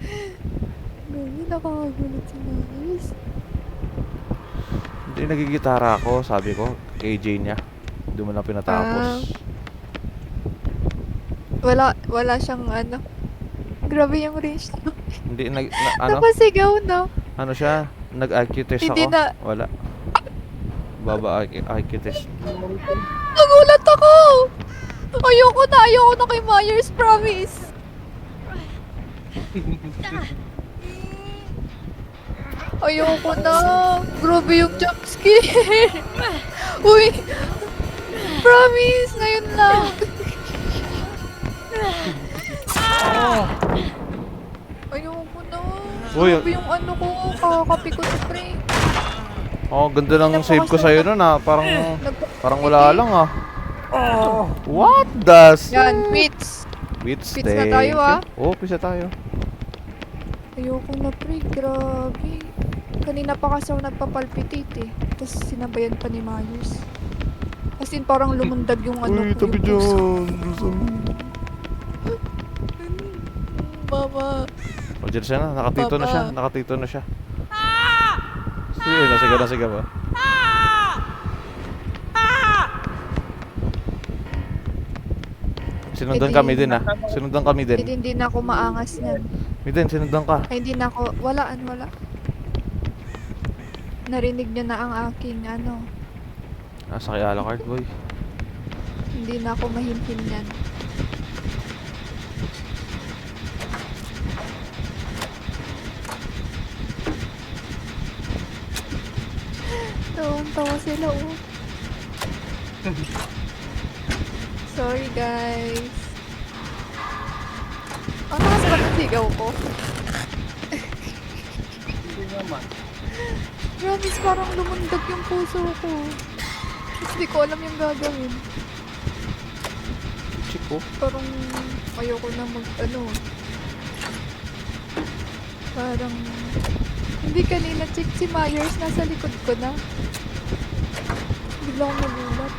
Gagi, nakakagulat si Mayos. Hindi, nagigitara ako, sabi ko. KJ niya. Hindi mo na Ah, pinatapos. wala siyang ano. Grabe yung range na. Hindi, ano? Napasigaw na. Ano siya? Nag-IQ test Hindi ako. na. Wala. Baba IQ test. Nagulat ako! Ayoko na kay Myers, promise. Ayoko na. Grabe yung jumpscare. Uy, promise, ngayon lang. Ayoko na. Uy, Grabe yung ano ko, kakapikot ko pre. oh, ganda ng save ko sa'yo nun ah. Parang wala lang ah. What the Yan, quits. Quits, Quits na tayo, ah. Oh, quits na tayo. Ayoko na pre, grabe. Kanina pa kasi ako nagpapalpitate eh. Tapos sinabayan pa ni Mayus. As in parang lumundag yung ano Uy, ko, tabi yung puso. dyan. Mama. Oh, dyan siya na. Nakatito na Papa. siya. Nakatito na siya. Sige, nasigaw ba? Sinundan kami din ah. Sinundan kami din. Hindi na ako maangas niyan. Miden, sinundan ka. Ay, hindi na ako, wala. Narinig niya na ang aking ano. Nasa kay Alucard, boy. Hindi na ako mahinhin niyan. Tawang-tawa sila, oh. Sorry, guys. Ang takas ba ng sigaw ko? Hindi naman. Promise, parang lumundag yung puso ko. Tapos di ko alam yung gagawin. Chico. Parang ayoko na ano. Parang hindi kanina check si Myers nasa likod ko na. Bigla akong nagulat.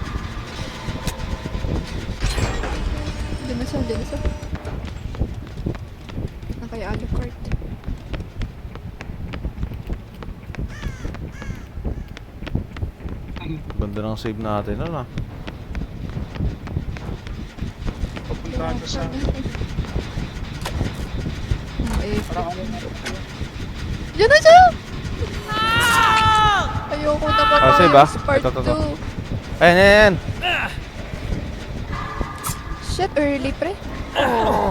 Diyan na siya. Nakay Alucard. Ganda ng save natin, ano? Papuntahan ko sa... Parang ano na. Diyan na siya! Ayoko na Ah, save ba? Part Ito. 2. Ayan. Shit, early pre.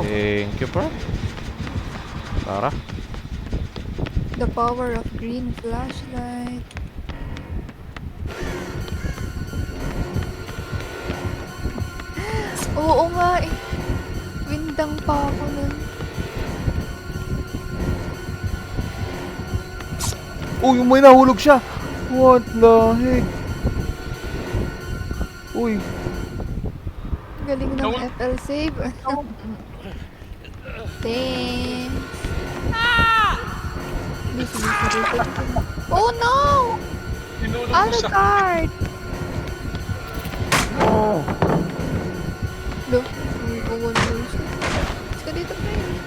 Thank you, bro. Tara. The power of green flashlight. Oo nga eh. Windang pa ako nun. Uy, may nahulog siya. What the heck? Uy. Galing ng Don't- FL save. Thanks. Busy. Oh no! Tinulog ko sa... Alucard! Oh. Lo, may buwan mo siya. Let's go dito, friend.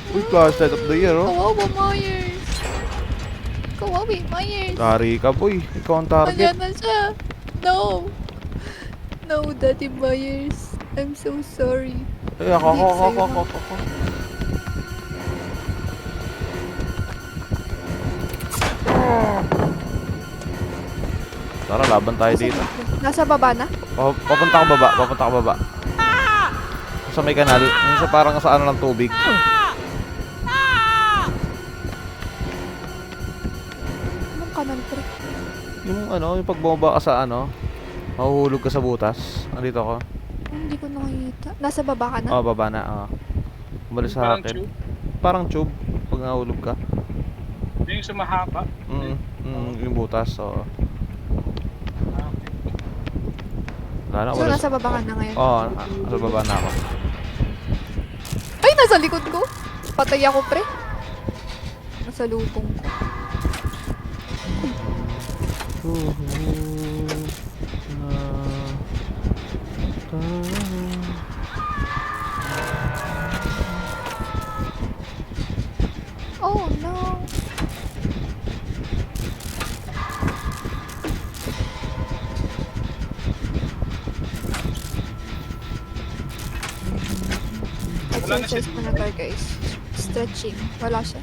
Uy, flashlight of the year, oh. Kawawa, Myers. Kawawi, Myers. Tari ka, boy. Ikaw ang target. Ayan na siya. No. No, Daddy Myers. I'm so sorry. Ay, ako. Tara, laban tayo dito. Nasa baba na? Papunta ka baba. Sa may kanal. Yung sa parang sa ano ng tubig. Anong kanal, pre? Yung ano, yung pag bumaba ka sa ano, mahuhulog ka sa butas. Andito ako. Hindi ko nakikita. Nasa baba ka na? Oh, baba na. Umalis sa Parang akin. tube. Parang tube. Pag nahulog ka. Yung sa mahaba. Yung butas. So, Ah, okay. wala na. So, nasa baba ka na ngayon? Oo, nasa baba na ako. Ay, nasa likod ko! Patay ako, pre. Nasa lupong ko. Wala na siya. Exercise muna tayo guys. Stretching. Wala siya.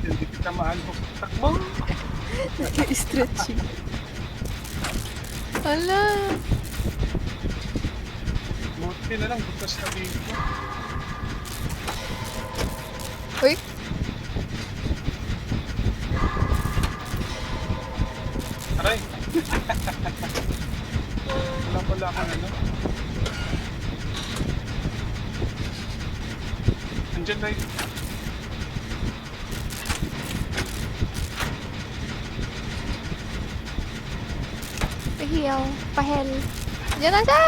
Hindi kita maano. Takbo! Nag-stretching. Hala. Buti na lang, butas na dito. Uy. Aray! Wala pala akong ano. Andyan na yun. Pahiyaw. Pahel. Diyan na siya.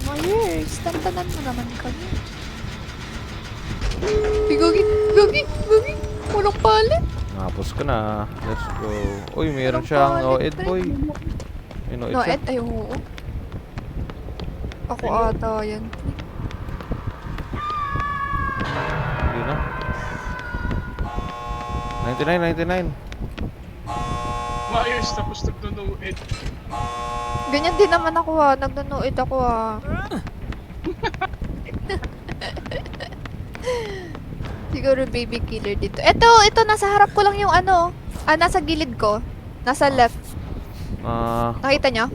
Myers, tantanan mo naman kami. Gugi, gugi, gugi. Walang palit. Napos ka na. Let's go. Uy, meron Walang siyang palit, Noed pre. boy. May Noed No, siya. Ed, ay oo. Ako ata yan. Hindi na. 99, 99. Maayos, tapos nagnunuid. Ganyan din naman ako ha. Nagnunuid ako ha. Siguro baby killer dito. Ito, nasa harap ko lang yung ano. Nasa gilid ko. Nasa left. Nakita nyo?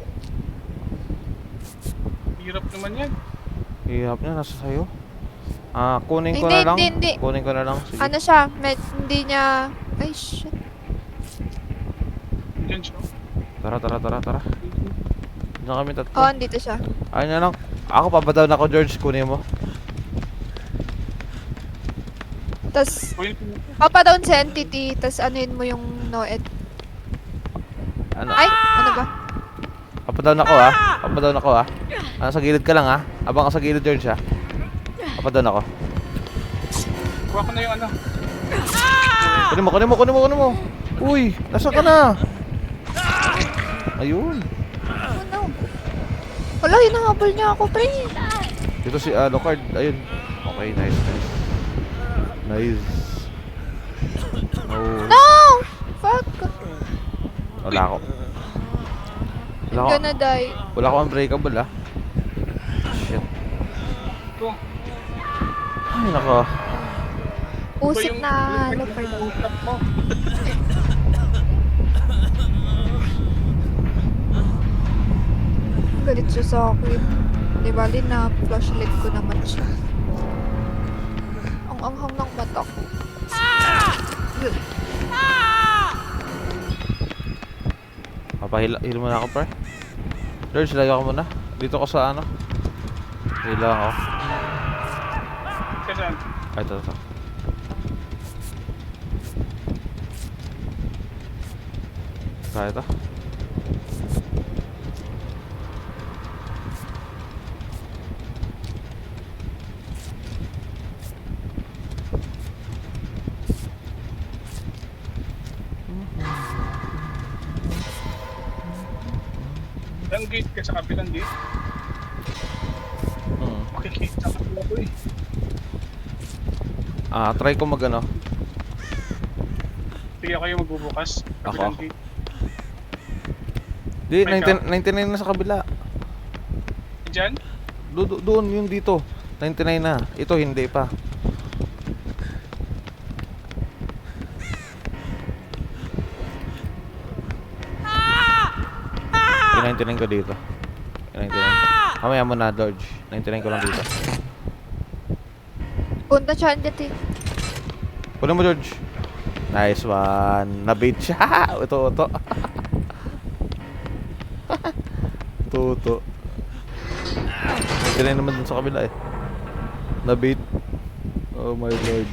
Hirap naman yan. Hihap niya, nasa sayo. Kunin ko Hindi, na lang. hindi. Kunin ko na lang. Sige. Ano siya? Hindi niya... Ay, shit. Andyan siya. Tara. Diyan kami tatlo. Oh, andito siya. Ayun na lang. Ako papadown ako, George. Kunin mo. Tapos, Kunin ko. papadown sa entity. Tapos, anuin mo yung Noed. Ano? Ay, ano ba? Papadown ako Papadown ako sa gilid ka lang Abang ka sa gilid, George Papadown ako. Kuha ko na yung ano. Kunin mo. Uy, nasa ka na? Ayun. Oh no. Wala, hinahabol niya ako, pre. Dito si Alucard. Ayun. Okay, nice. Oh, No! Fuck. wala ako. I'm gonna die. Wala ako unbreakable Shit. Ito. Ay, nako. Usip na Leopard. Utap mo. Galit siya sa akin. Di bali na flashlight ko naman siya. Ang anghang ng mata ko. Yun. Papahil muna ako, pre. George, lagay ako muna. Dito ko sa ano. Hila ako. Kasan? Ay, ito. Kaya ito. Ang gate ka sa kabilang gate. Makikita ka pala ko Try ko mag ano. Sige kayo magbubukas. Kabilang Ako. gate. Di, May 99 na sa kabila. Diyan? Doon, yung dito. 99 na. Ito, hindi pa. I-99 ko dito. I-99. Mamaya mo na, George. 99 ko lang dito. Punta siya dyan eh. Kunin mo, George. Nice one. Nabait siya. Ito. Ito. 99 naman dun sa kabila eh. Nabait. Oh my lord.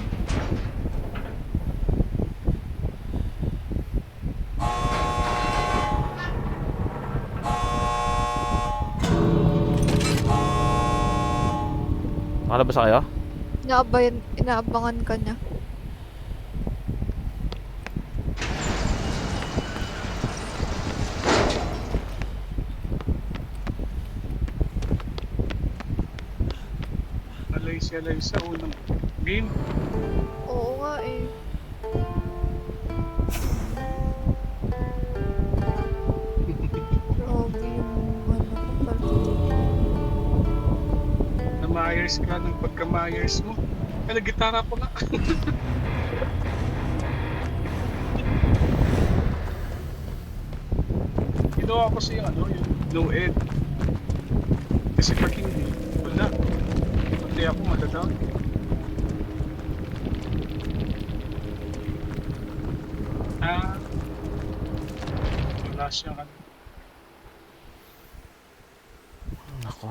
Nakalabas na kayo? Inaabangan ka niya. Alay sa unang game. Oo nga eh. ayos ka ng pagka-Myers mo. Ay, nag-gitara pa nga. Ginawa ko siya ano, yung no ed. Kasi pag hindi, wala. Pati ako madadaan. Ah, wala siyang ano. Nako.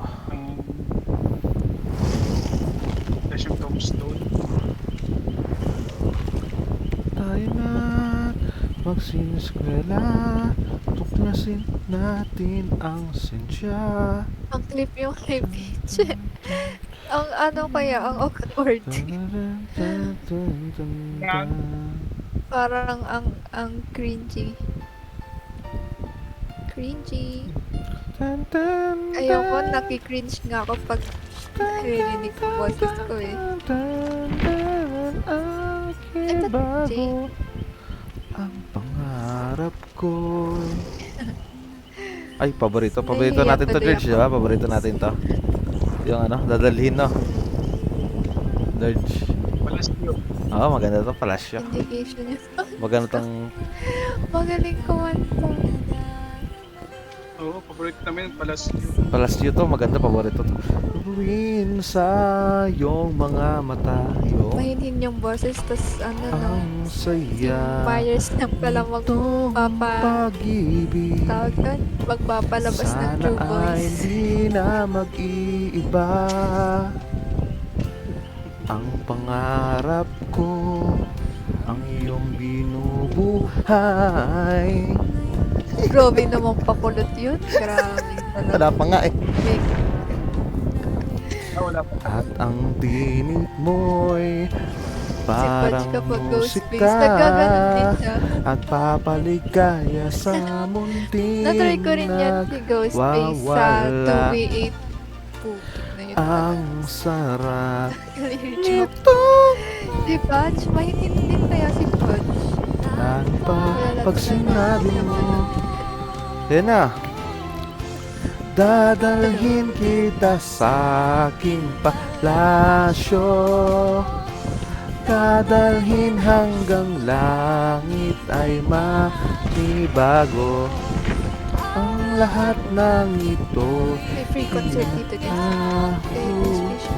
Wala siyang tombstone. Tayo na magsineskwela, tuklasin natin ang sensya. Ang clip yung kay Peach. Ang ano kaya, ang awkward. Parang ang cringy. Cringy. Ayoko, nakikringe nga ako pag narinig ko boses ko eh. Ito, Jay. Ang pangarap ko. Ay, paborito Nahihiya natin to, tuloy George, ako. diba? Paborito natin to. Yung ano, dadalhin, no? George. Palasyo. Oo, maganda to, palasyo. Indication niya. Maganda tong Magaling kumanta. Oo, paborito namin yung palasyo. palasyo to, maganda, paborito to. Tuwin sa iyong mga mata, yung Mahinhin yung boses, tas ano no. ang saya. Myers na pala Itong pag-ibig. tawag doon, magpapalabas ng Sana true ay voice. hindi na mag-iiba. Ang pangarap ko, ang iyong binubuhay. Grabe naman pakulot yun. Grabe talaga. Wala pa nga eh. Ah, wala pa. At ang tinig mo'y parang Si Patch kapag ghost face, musika nagkaganon din siya. at papaligaya sa munting Natry ko rin yan si Ghostface sa wawala. 2v8. Putik na yun. Ang sarap Clear joke. nito. Si Patch, mahinhin din kaya si Patch. Ano pa pag sinabi mo? Yan na. Dadalhin kita sa aking palasyo. Dadalhin hanggang langit ay manibago. Ang lahat ng ito May free concert dito din. Kay Ghostface.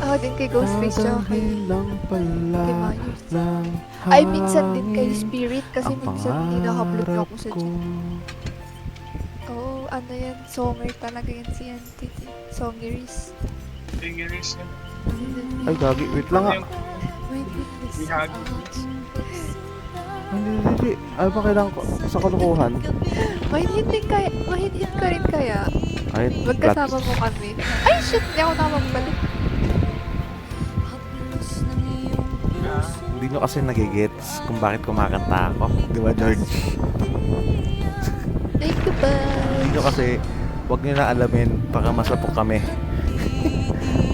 Ako din kay Ghostface siya kay Dadalhin lang pala kay Myers. ng Ay, minsan din kay hangin Spirit kasi ang minsan hinakablog ako pangarap sa ko. Oo, ano yan, songer talaga yan si Auntie. Songeries. Dingeris yan. Ay, gagi. Wait lang ah. My goodness. Ihagi. Hindi. Ay, ba kailangan ko sa kalukuhan? Mahinhin ka rin kaya. Ay, Magkasama mo kami. Ay, shit! Hindi ako nakapagbalik. Ah, Hindi nyo kasi nagigets kung bakit kumakanta ako. Di ba, George? Thank you, bye! Hindi nyo kasi, wag nyo na alamin, baka masapok kami.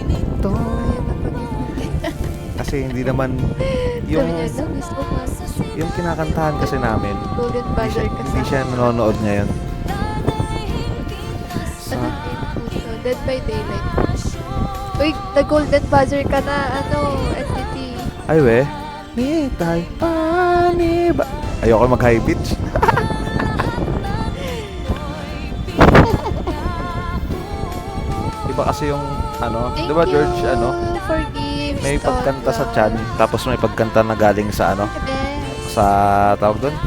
Ito. Ayan na pag-ibig. Kasi hindi naman, Sabi yung, niya, "No, miss mo pa." yung kinakantahan kasi namin, Golden Buzzer kasi. hindi siya nanonood ngayon. Sa, Ano name po siya? Dead by Daylight. Uy, the Golden Buzzer ka na, entity. ay we, nitay paniba. Ayoko mag-high pitch. Iba kasi yung, ano, Thank di ba you George, ano, for gifts, may pagkanta sa Tonga. chan, tapos may pagkanta na galing sa ano, Best. sa tawag doon, No,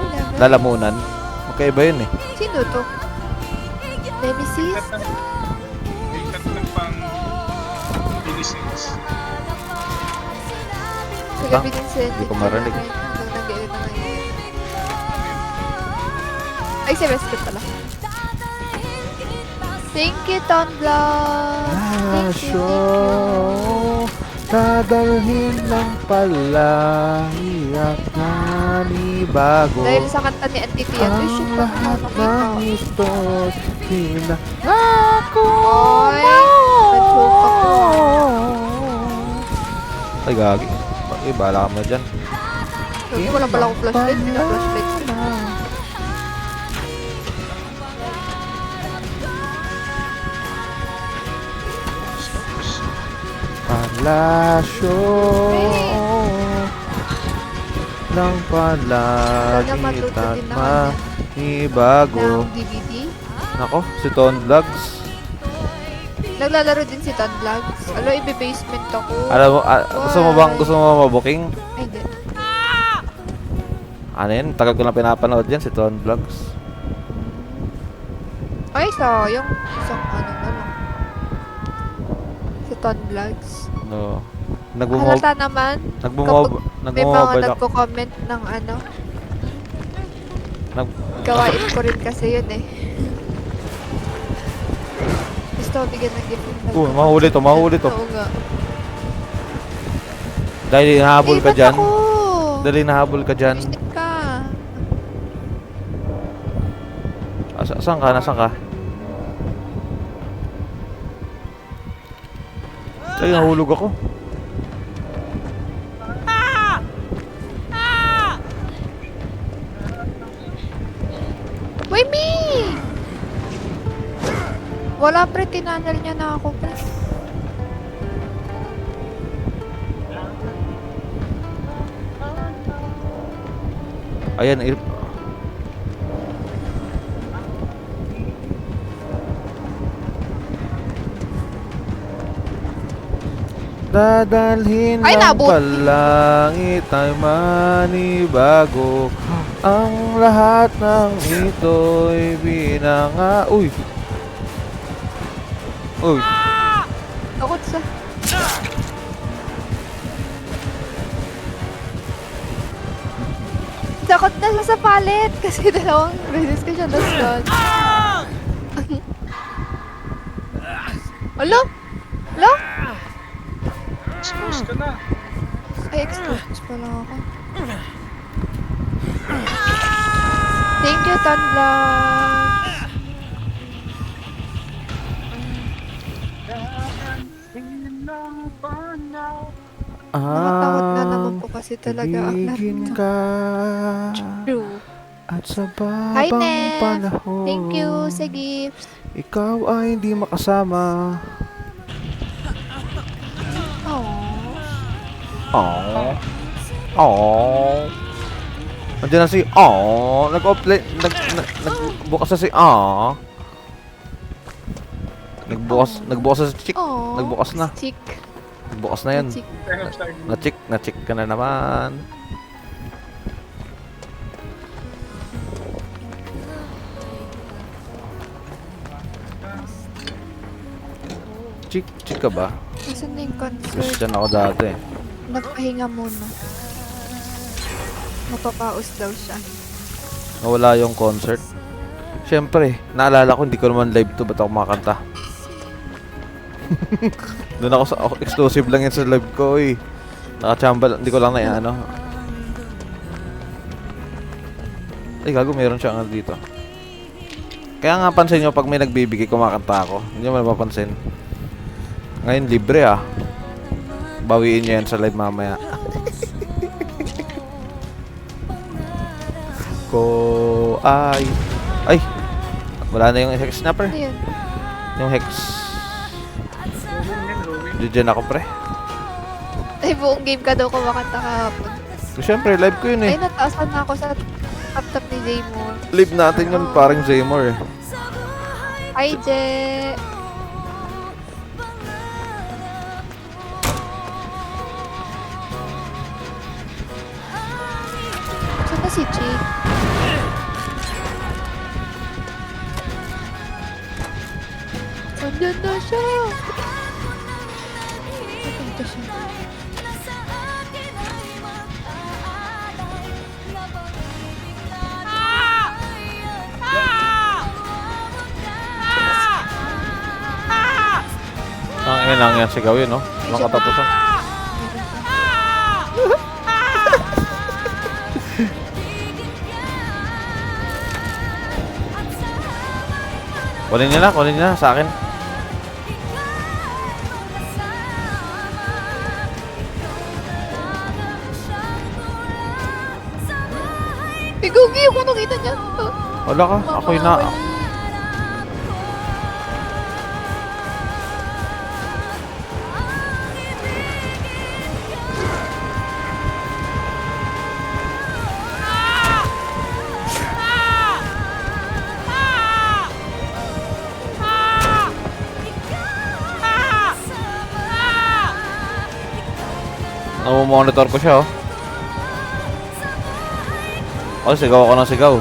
never. lalamunan. Magkaiba yun eh. Sino to? Nemesis? ikat ng pang Innocence. Sa gabi din sa Hindi ko marinig. Hanggang nag-edit na ngayon. Ay, si Wesker pala. Thank you, Ton Vlog! Thank you, Lasyo, dadalhin lang pala, iyak na ni bago. Dahil sa kanta ni Entity yan, Ang shit, lahat nakakita. ng ito, pinangako Oy, nag-choke ako. Ay, gagi. Eh, bahala ka mo dyan. Sabi, wala pala akong flashlight, hindi na flashlight. Palasyo ng palagi matuto at din ako niyan. manibago. Ng DVD. Nako, si Ton Vlogs. Naglalaro din si Ton Vlogs. Alo, ibe-basement ako. Alam mo, gusto mo mabuking? Ay, hindi. Ano yan? Tagal ko na pinapanood yan, si Ton Vlogs. Ay, sayang. Isang ano na lang. Si Ton Vlogs. No. Halata naman. May mga Nagmo-mobile ako. nagko-comment ng ano. Nag- Gawain ko rin kasi yun eh. Gusto ko bigyan ng gift. mahuli to. Oo nga. Dahil hinahabol ka ba't dyan. ako? Dahil hinahabol ka dyan. Visit ka. Saan ka? Nasaan ka? Ay, nahulog ako. Why me? Wala pre, tinanal niya na ako pre. Ayan, dadalhin Ay, ng nabot. palangit ay manibago. Ang lahat ng ito'y binanga. Uy! Uy! Takot sa... Takot na siya sa palit kasi dalawang resist ko siya na-stun. Alo? Alo? Expose ka na. Ay, exposed pa lang ako. Thank you, Ton Vlogs. Nakatakot na naman po kasi talaga ang ibigin ka true. at sa Hi, babang Nev. panahon. Thank you sa gifts. Ikaw ay hindi makasama. Aww. Aww. Aww. Nandiyan na si Aww. Nagbukas na si Aww. Nagbukas na si Chick. Aww. Nagbukas na. Chick. Nagbukas na yan. Chick. Na-chick ka na naman. Chick ka ba? Nasaan na yung concert? Christian ako dati. Nagpahinga muna. Mapapaus daw siya. Nawala yung concert. Siyempre, naalala ko, hindi ko naman live to. Ba't ako makakanta? Doon ako exclusive lang yan sa live ko eh. Nakachamba, hindi ko lang na ano. Ay, gago, meron siya ano dito. Kaya nga pansin nyo, pag may nagbibigay, kumakanta ako. Hindi nyo mapapansin. Ngayon, libre ah. Bawiin nyo yan sa live mamaya. Ay! Wala na yung hex na pre. Ano yun? Yung hex. Diyan ako pre. Ay, buong game ka daw kumakanta kahapon. So, syempre, live ko yun eh. Ay, nataasan na ako sa laptop ni Jaymore. Live natin yun, parang Zaymore eh. Hi, Je! Saan na si Chick? Saan na siya? Napunta siya. Ang yan sigaw yun, no? Mga katapusan. Kunin niya na, sa akin. Igugi ako nakita niya. Wala ka, ako'y na... minomonitor ko siya, oh. Oh, sigaw ako ng sigaw.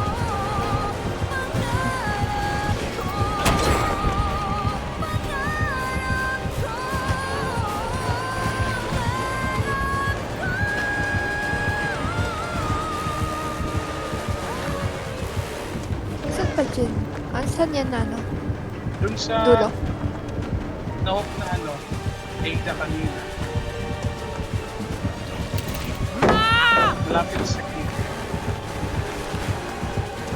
Saan pa dyan? Saan yan na, ano? Dun sa... Dulo. Nahok na ano, Ada kanina. Malapit sa gate.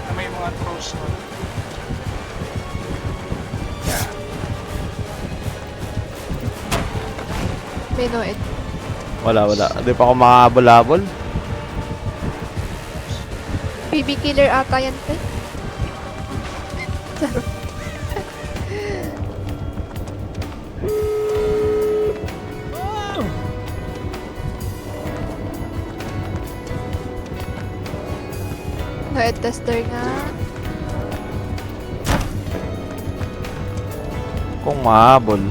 Na may mga throws ko. Yeah. May noed. Wala. Hindi pa ako makahabol-habol. BB killer ata yan, pe. Noed tester nga. Kung mahabol.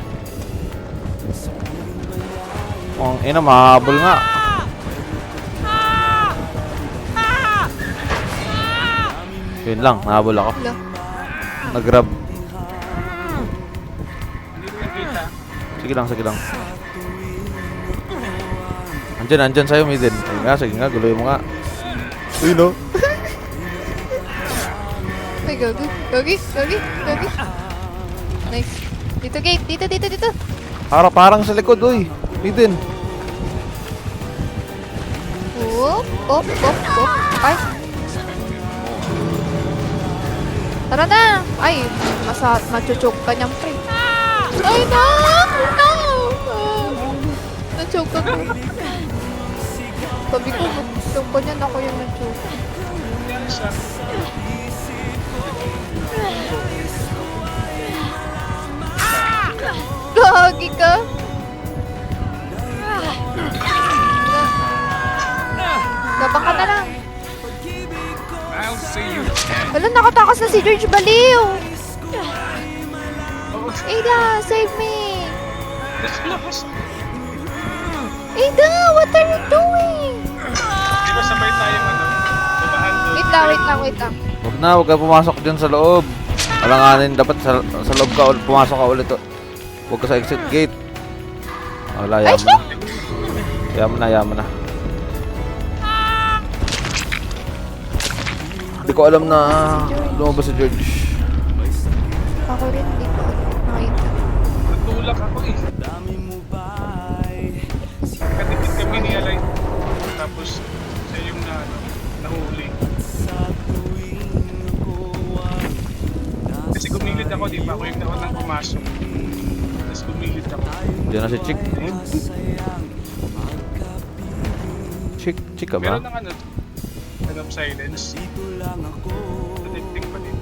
Kung ina, mahabol nga. Yun lang, nahabol ako. Hello. Nag-grab. Hindi ko nakita. Sige lang. Andyan sa'yo, Miden. Sige nga, guloy mo nga. Uy, no? Ay, gogi. Nice. Dito, gate. Dito. Parang sa likod, uy. Miden. Op. Ay. Tara na. Ay, machuchok ka niyang pre. Ay, no! Nachoke ako. Sabi ko, gusto ko niyan ako yung nachoke. Yan sa... Gagi ka. Gabang ka na lang. I'll see you. Wala, nakatakas na si George Baliw. Oh, Ada, save me. labas. Ada, what are you doing? Di ba sabay tayong ano? Dumaan doon. Wait lang. Huwag ka pumasok dyan sa loob. Alanganin, dapat sa loob ka, pumasok ka ulit. Huwag ka sa exit gate. Wala, Ay, shit! Yaman na. Hindi ko alam na lumabas si George. Ako rin, hindi ko nakita. Natulak ako eh. Kadikit kami ni Alay. Tapos siya yung nahuli. Kasi gumilid ako, di ba? Ako yung naunang pumasok. Tapos gumilid ako. Diyan na si Chick. Chick ka ba? Meron ng ano silence. Predicting pa din.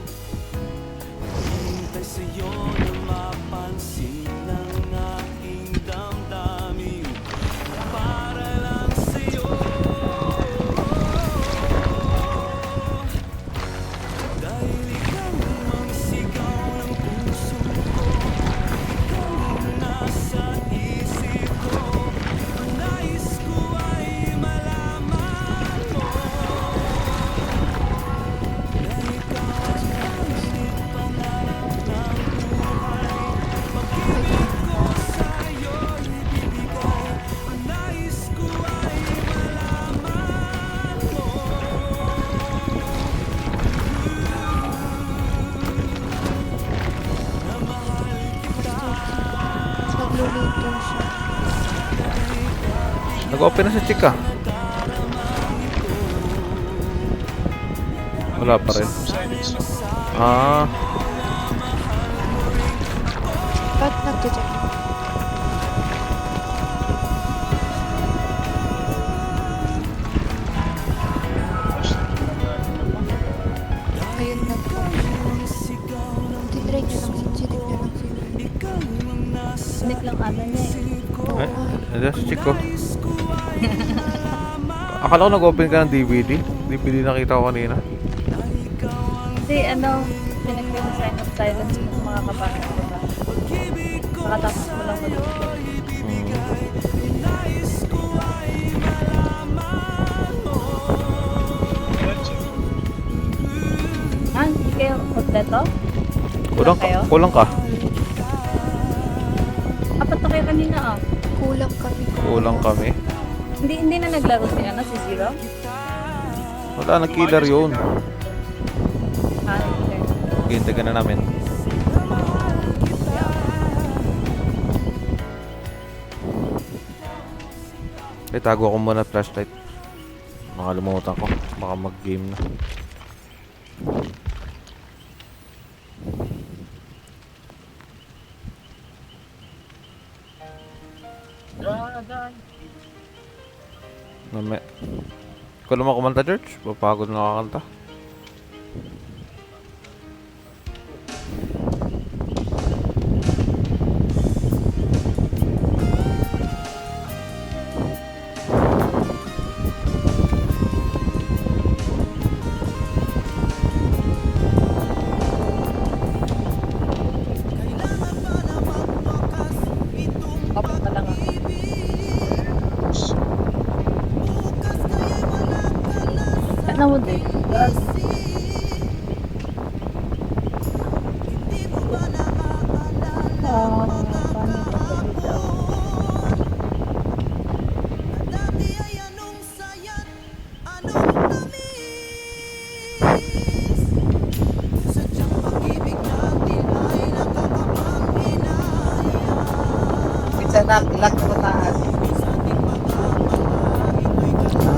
Nagluluto siya. Nag-open na si Chick ah. Wala pa rin. Silence. Ah, Ba't nagche-check? Ayun na po. Tinry niyo lang, sinsilip niyo lang sila. Snake lang ata niya eh. nandiyan si Chick ko. Akala ko nag-open ka ng DVD. DVD nakita ko kanina. Kasi ano, pinag-sign of silence ng mga kapatid ko ba? Makatapos mo lang mag-open. kompleto? Kulang ka. kayo? Kulang ka. Apat na kayo kanina ah. Kulang kami. Kulang kami. Hindi na naglaro si ano, si Zero? Wala, nag-killer yun. Ah, okay. Hintay ka na namin. Tago ko muna flashlight. Makalimutan ko. Baka mag-game na. Name. Ikaw naman kumanta, George? Papagod na kakanta. Papunta lang ako. Ano mo din? Paano ito dito? Minsan na, ilang kabataan.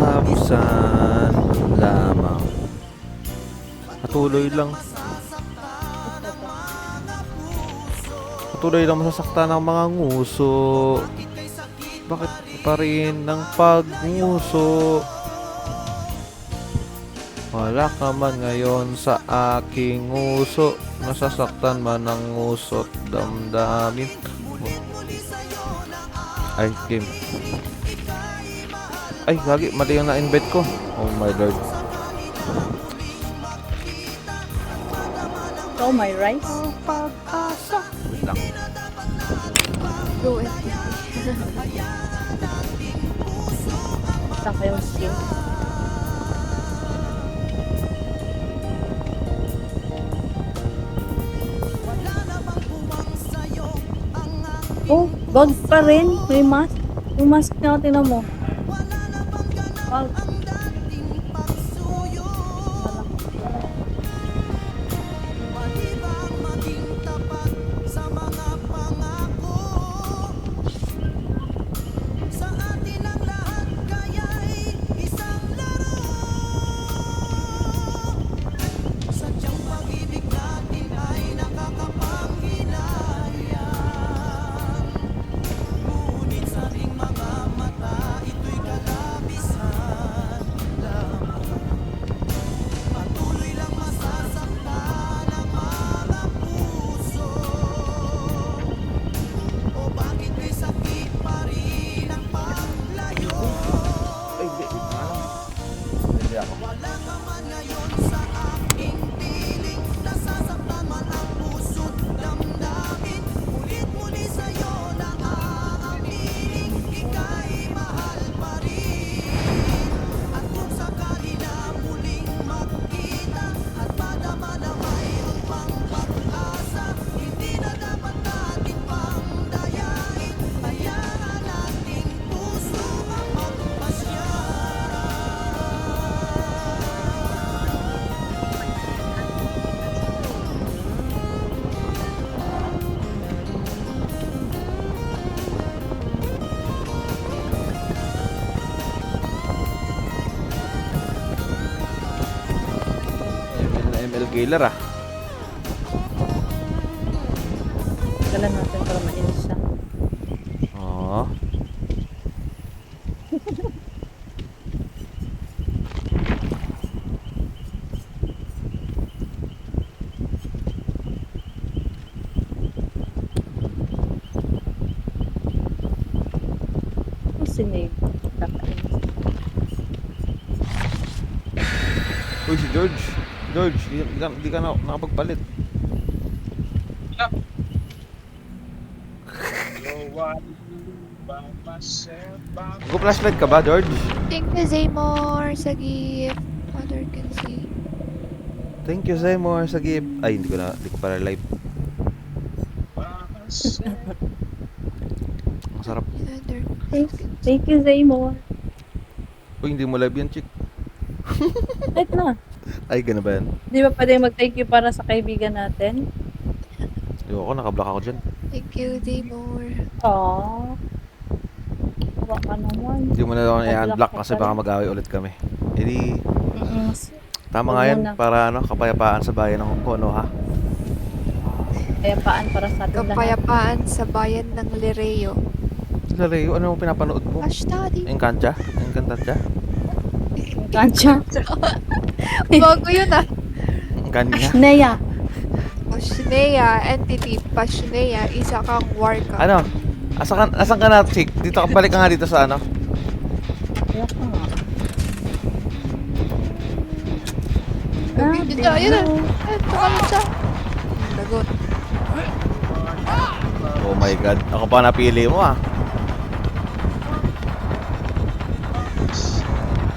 Kapusan lamang. Patuloy lang. Patuloy lang masasaktan ng mga nguso. Bakit pa rin ng pagnguso? Wala ka man ngayon sa aking nguso. Nasasaktan man ng nguso't damdamin. Ay, game. Ay, gagi. Mali yung na-invite ko. Oh my lord. Oh, my rice. Wait lang. Go FTP. Saan kayong skill? Oh, gold pa rin. May mask. Yung mask na tinan mo. Wow. ML killer ah. Galan natin para mainis siya. Oo. Ang sinave. Kakainis. Uy, si George. George, di ka na nakapagpalit. Nag-flashlight ka ba, George? Thank you, Zaymore, sa gift. Mother can see. Thank you, Seymour, sa gift. Ay, hindi ko para live. Ang sarap. Another. Thank you, Zaymore. Uy, hindi mo live yan, chick. Right na. Ay, gano'n ba yan? Di ba pwede mag-thank you para sa kaibigan natin? Ayoko, nakablock ako dyan. Thank you, Daymore. Aww. Tawa ka naman. Hindi mo na ako Nag-block i-unblock ka kasi pa baka rin. mag-away ulit kami. Edi, Mm-mm. tama Huwag nga yan muna. para ano, kapayapaan sa bayan ng Kono, ha? Kayapaan para sa atin lahat. Kapayapaan sa bayan ng Lereo. Lalayo, ano yung pinapanood mo? Flash Daddy. Encancha? Encantacha? Kansya. Bago yun ah. Kanya? Neya. Pashnea, entity, Pashnea, isa kang warka. Ano? Asan ka na, chick? Dito ka, balik ka nga dito sa ano? Kaya ka nga. Ayun na, ayun na. Tumalun siya. Lagot. Oh my god, ako pa napili mo, ah.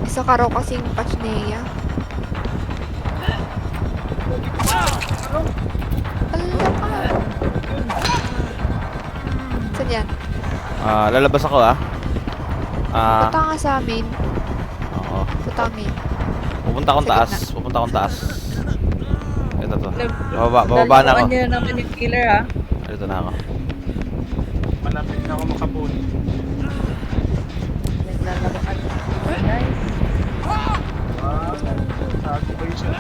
Isa ka raw kasing Pashnea. Ala ka. Saan yan? Lalabas ako, ah. Punta nga sa amin. Oo. Punta kami. Pupunta akong Sa taas. gitna. Pupunta akong taas. Ito to. Bababa na ako. Dalawan niyo naman yung killer, ha? Ito na ako. Malapit na ako makabuli. Naglalaroan. Guys. Sabi ba yun siya?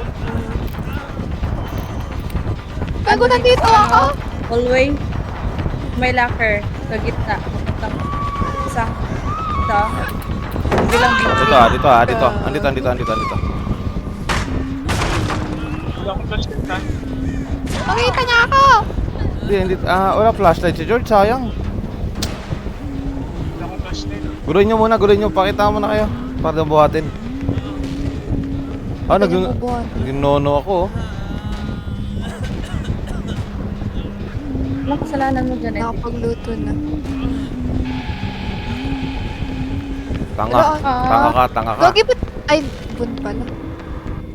Gago, nandito ako! Hallway. May locker. Sa gitna. Pupuntang isa. Ito. Bilang Dito, ah. Dito, ah. Dito. Andito. Wala akong flashlight ha. Nakita niya ako! Hindi. Wala flashlight si George. Sayang. Wala akong flashlight. Guloy nyo muna. Pakita mo na kayo. Para na buhatin. Hindi niya mabuhat. Nagnono ako, oh. Anong kasalanan mo dyan, Eddie? Nakapagluto na. Tanga. Tanga ka. Gagi ba't? Ay, bun pala.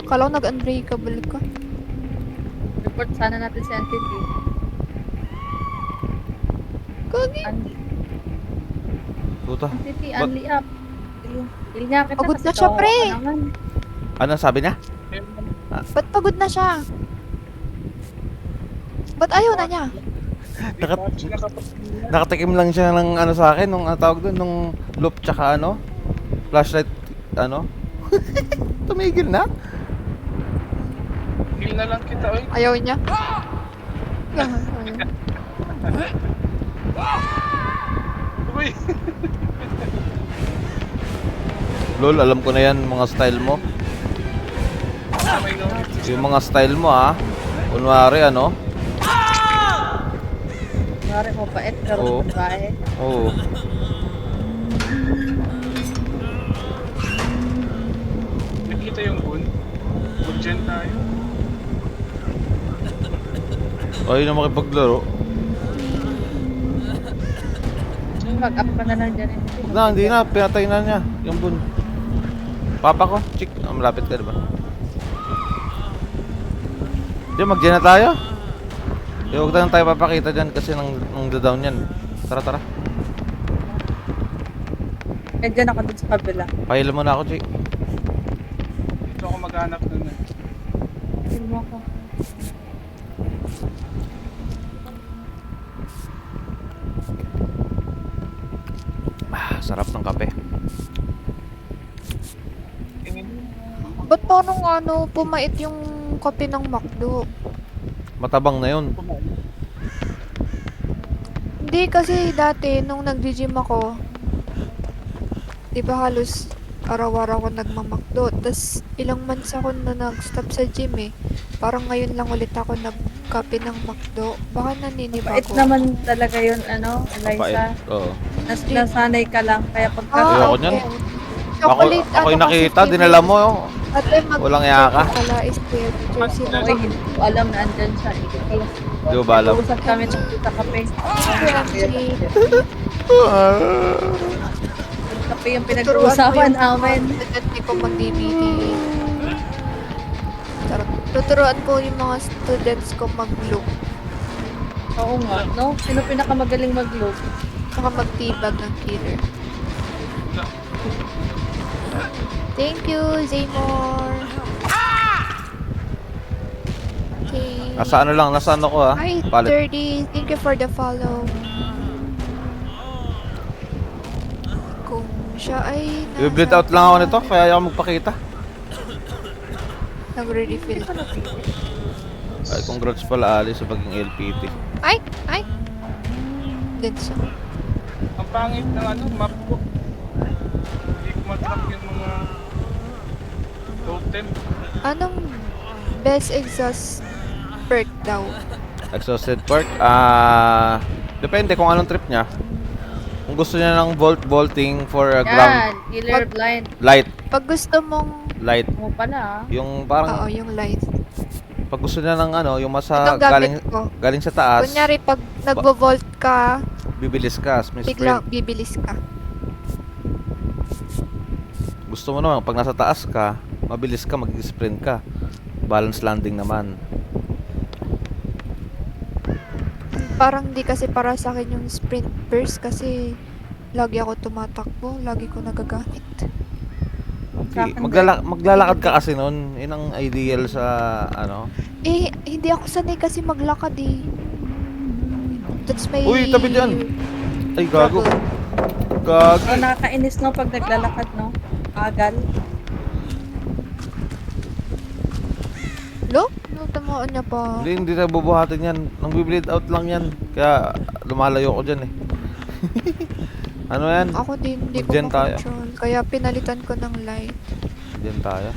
Kala ko nag-unbreakable ka. Report sana natin si Entity. Gagi. Puta. Entity, Ba't- unli up. Il nga kita Pagod kasi na siya, kawawa pre. ka naman. Ano sabi niya? Ba't pagod na siya? Ba't ayaw na niya? Nakatikim lang siya ng ano sa akin, nung tawag doon, nung loop tsaka ano, flashlight, ano. Tumigil na. Heal na lang kita, oy. Ayaw niya? Uy! Lol, alam ko na yan, mga style mo. May notice. Yung mga style mo, ah. Kunwari, ano. Mari mo bait, pero Oo. babae. Oo. Nakita yung gun. Gun dyan tayo. Ayaw na makipaglaro. Mag-up ka na lang dyan, Entity. Huwag na, hindi na. Pinatay na niya. Yung bun. Papa ko, chick. Malapit ka, diba? Di, mag-gen na tayo. Di, huwag na lang tayo papakita dyan kasi nang down yan. Tara. Eh, dyan ako dun sa kabila. Pahila mo na ako, chick. Dito ako maghanap nun. Tingin mo ako. Sarap ng kape. Ba't parang ano, pumait yung kape ng McDo? Matabang na yun. Hindi kasi dati nung nag-gym ako, di ba halos araw-araw ako nagmamakdo. Tapos ilang months ako na nag-stop sa gym eh. Parang ngayon lang ulit ako nagkape ng McDo. Baka naninibago. Bait naman talaga yun, ano, Eliza. Pait. Oo. Nasanay ka lang, kaya pagka... Ayoko niyan. Chocolate, Ako'y ano nakita, kasi, dinala mo. Oh. Ate, Walang yaka. Pala is jersey na Uy, hindi ko alam na andyan siya. Di ko ba alam? Usap kami sa kape. Kape yung pinag-uusapan namin. Hindi ko mag-DVD. Charot. Tuturuan ko yung mga students ko mag-loop. Oo nga, no? Sino pinakamagaling mag-loop? Saka magtibag ng killer. Thank you, Zaymore. Okay. Nasa ano lang, nasa ano ko ha? Hi, Palit. 30. Thank you for the follow. Kung siya ay I-bleed out lang ako nito, kaya ayaw magpakita. Nagre-refill. Ay, congrats pala Ali sa pagiging LPT. Ay! Ay! Din siya. Ang pangit ng ano, map ko. Hindi ko matrap yung mga totem. Anong best exhaust perk daw? Exhausted Park, depende kung anong trip niya. Kung gusto niya ng vaulting for a Yan, ground killer blind. light, Pag gusto mong... light, Mo pala, ah. yung Oo, parang yung light. pag gusto niya ng ano, yung masa Itong gamit ko. galing sa taas, Kunyari, pag nagvo-vault ka, bibilis ka, may biglang sprint. bibilis ka. Gusto mo naman pag nasa taas ka, mabilis ka, mag-sprint ka. Balance landing naman. Parang di kasi para sa akin yung sprint burst kasi lagi ako tumatakbo, lagi ko nagagamit. Sa akin Maglalakad ka kasi nun. Yun ang ideal sa ano. Eh, hindi ako sanay kasi maglakad eh. That's my... Uy, tabi dyan. Ay, gago. trouble. Gagi. Oh, nakakainis no pag naglalakad, no? Agal. Lo? No, tamaan niya pa. Hindi na bubuhatin yan. Nang bleed out lang yan. Kaya lumalayo ko dyan eh. Ano yan? Ako din, hindi ko Dyan tayo. makontrol. Kaya pinalitan ko ng light. Dyan tayo.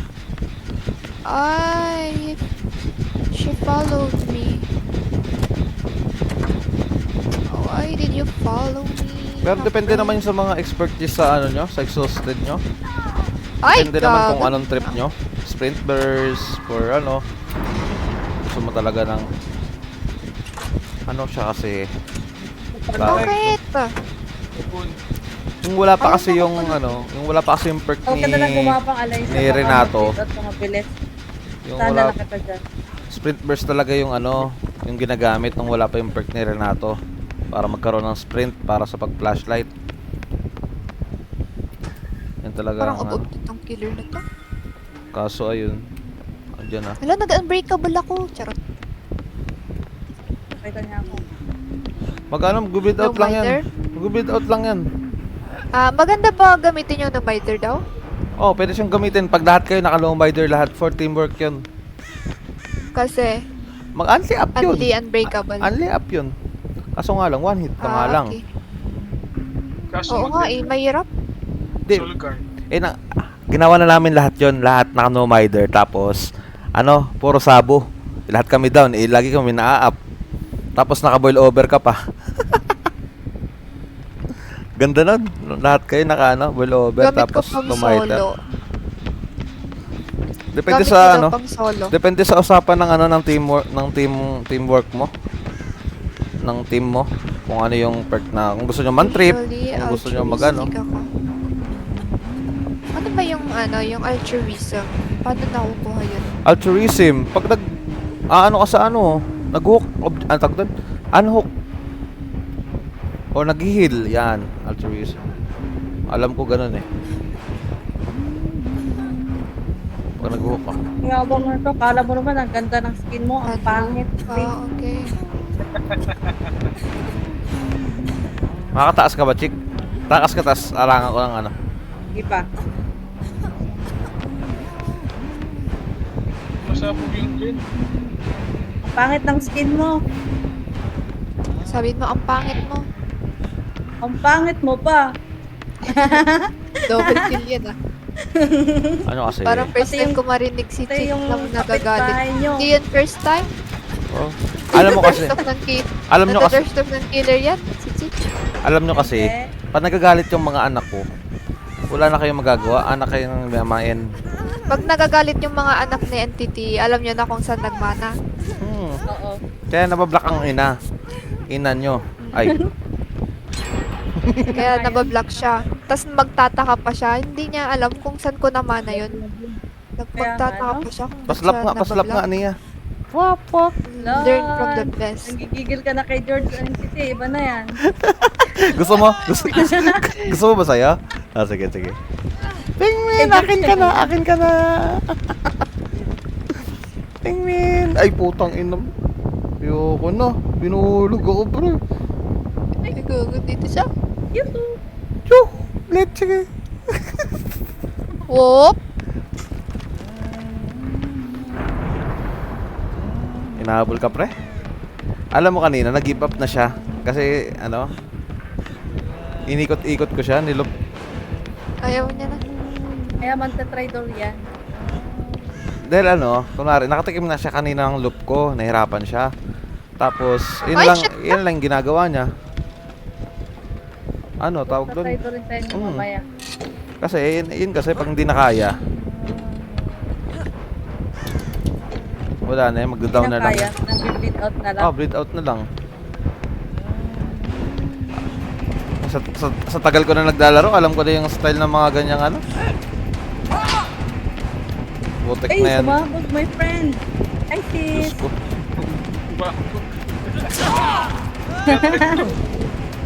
Ay! She followed me. Oh, why did you follow me? Pero depende naman yun sa mga expertise sa ano nyo, sa exhausted nyo. Ay, Depende naman kung gago. anong trip nyo. Sprint burst, for ano. Gusto mo talaga ng... Ano siya kasi... Bakit? Ipon. Yung wala pa Ano kasi ba yung ako ano, yung wala pa kasi yung perk Huwag ka na lang gumapang alay sa ni Renato. at mga bilis. Yung Sana wala, na kita dyan. sprint burst talaga yung ano, yung ginagamit nung wala pa yung perk ni Renato para magkaroon ng sprint para sa pag-flashlight. Yan talaga Parang ang ano. abot itong killer na to. Kaso ayun. Andiyan na. Hala, nag-unbreakable ako. Charot. Nakita niya ako. Mag-ano, mag-bleed out No lang yan. miter? Mag-bleed out lang yan. Maganda ba gamitin yung no-biter daw? Oh, pwede siyang gamitin pag lahat kayo naka-low binder lahat for teamwork yun. Kasi, Mag-unli up yun. unbreakable. Unli up yun. Kaso nga lang, one hit ka nga lang. Okay. Kaso Oo nga eh, mahirap. Di, Soul guard. ginawa na namin lahat yon, lahat naka no mider, tapos ano, puro sabo. Lahat kami down, lagi kami na-up. Tapos naka-boil over ka pa. Ganda nun. Lahat kayo naka ano, boil over Gamit ko tapos pang no mider. solo. Depende Gamit sa ko daw ano, pang solo. depende sa usapan ng ano ng teamwork, ng teamwork mo. Ng team mo. Kung ano yung perk na kung gusto nyo man trip, Usually, kung gusto nyo mag-ano. altruistic ako. Ano ba yung ano, yung altruism? Paano nakukuha yun? Altruism, pag ano ka sa ano, nag-hook, ano tawag doon? Unhook. O nag-heal, yan, altruism. Alam ko ganun eh. Pag nag-hook ka. Yabang na to. Kala mo naman, ang ganda ng skin mo. Ang Ano? pangit. Okay. Makakataas ka ba, chick? Takas ka, tas alangan ko ng ano. Iba. Masabog yung din. Ang pangit ng skin mo. Sabihin mo, ang pangit mo. Ang pangit mo pa. Double kill yan ah. Ano kasi? Parang first Pati time yung- ko marinig si Ito Chick yung na nagagalit. kapitbahay nyo. Hindi yun first time? Oh. Alam mo kasi, Nag-thirst of ng kill. alam nyo kasi, Nag-thirst of ng killer yan, si Chick. alam nyo kasi, Eh, pag nagagalit yung mga anak ko, wala na kayong magagawa, anak kayong mamain. Pag nagagalit yung mga anak ni entity, alam nyo na kung saan nagmana. oo. Kaya nabablock ang ina. Ina nyo. Ay, Kaya nabablock siya. Tapos magtataka pa siya, hindi niya alam kung saan ko namana yun. Magtataka pa siya kung ba't Paslap siya nga, paslap nga nabablog. niya. Wap, wap. Learn from the best. Nanggigigil ka na kay George NCT. Iba na yan. Gusto mo? Gusto mo ba sa'yo? Ah, sige, sige. Pingmin, akin ka na, akin ka na. Pingmin. Ay, putang ina mo. Ayoko na. Binulog ako, bro. Ay, gago dito siya. Yuhu! Yuh! Let's sige. Whoop! Inahabol ka, pre? Alam mo kanina, nag-give up na siya. Kasi, ano, inikot-ikot ko siya, nilop. Ayaw niya na. Kaya magta-try daw yan. Dahil ano, kunwari, nakatikim na siya kanina ng loop ko, nahirapan siya. Tapos, Ay, shit! yun lang ginagawa niya. Ano, tawag doon? Magta-try daw rin tayo Mm. mamaya. Kasi, yun kasi, pag hindi na kaya, wala na yun, mag-down na lang. Kaya, nag-bleed out na lang. Oh, bleed out na lang. Sa tagal ko na naglalaro, alam ko na yung style ng mga ganyang ano. Butek Ay, na yan. sumabog, my friend. Hi, Diyos sis. ko. Ba?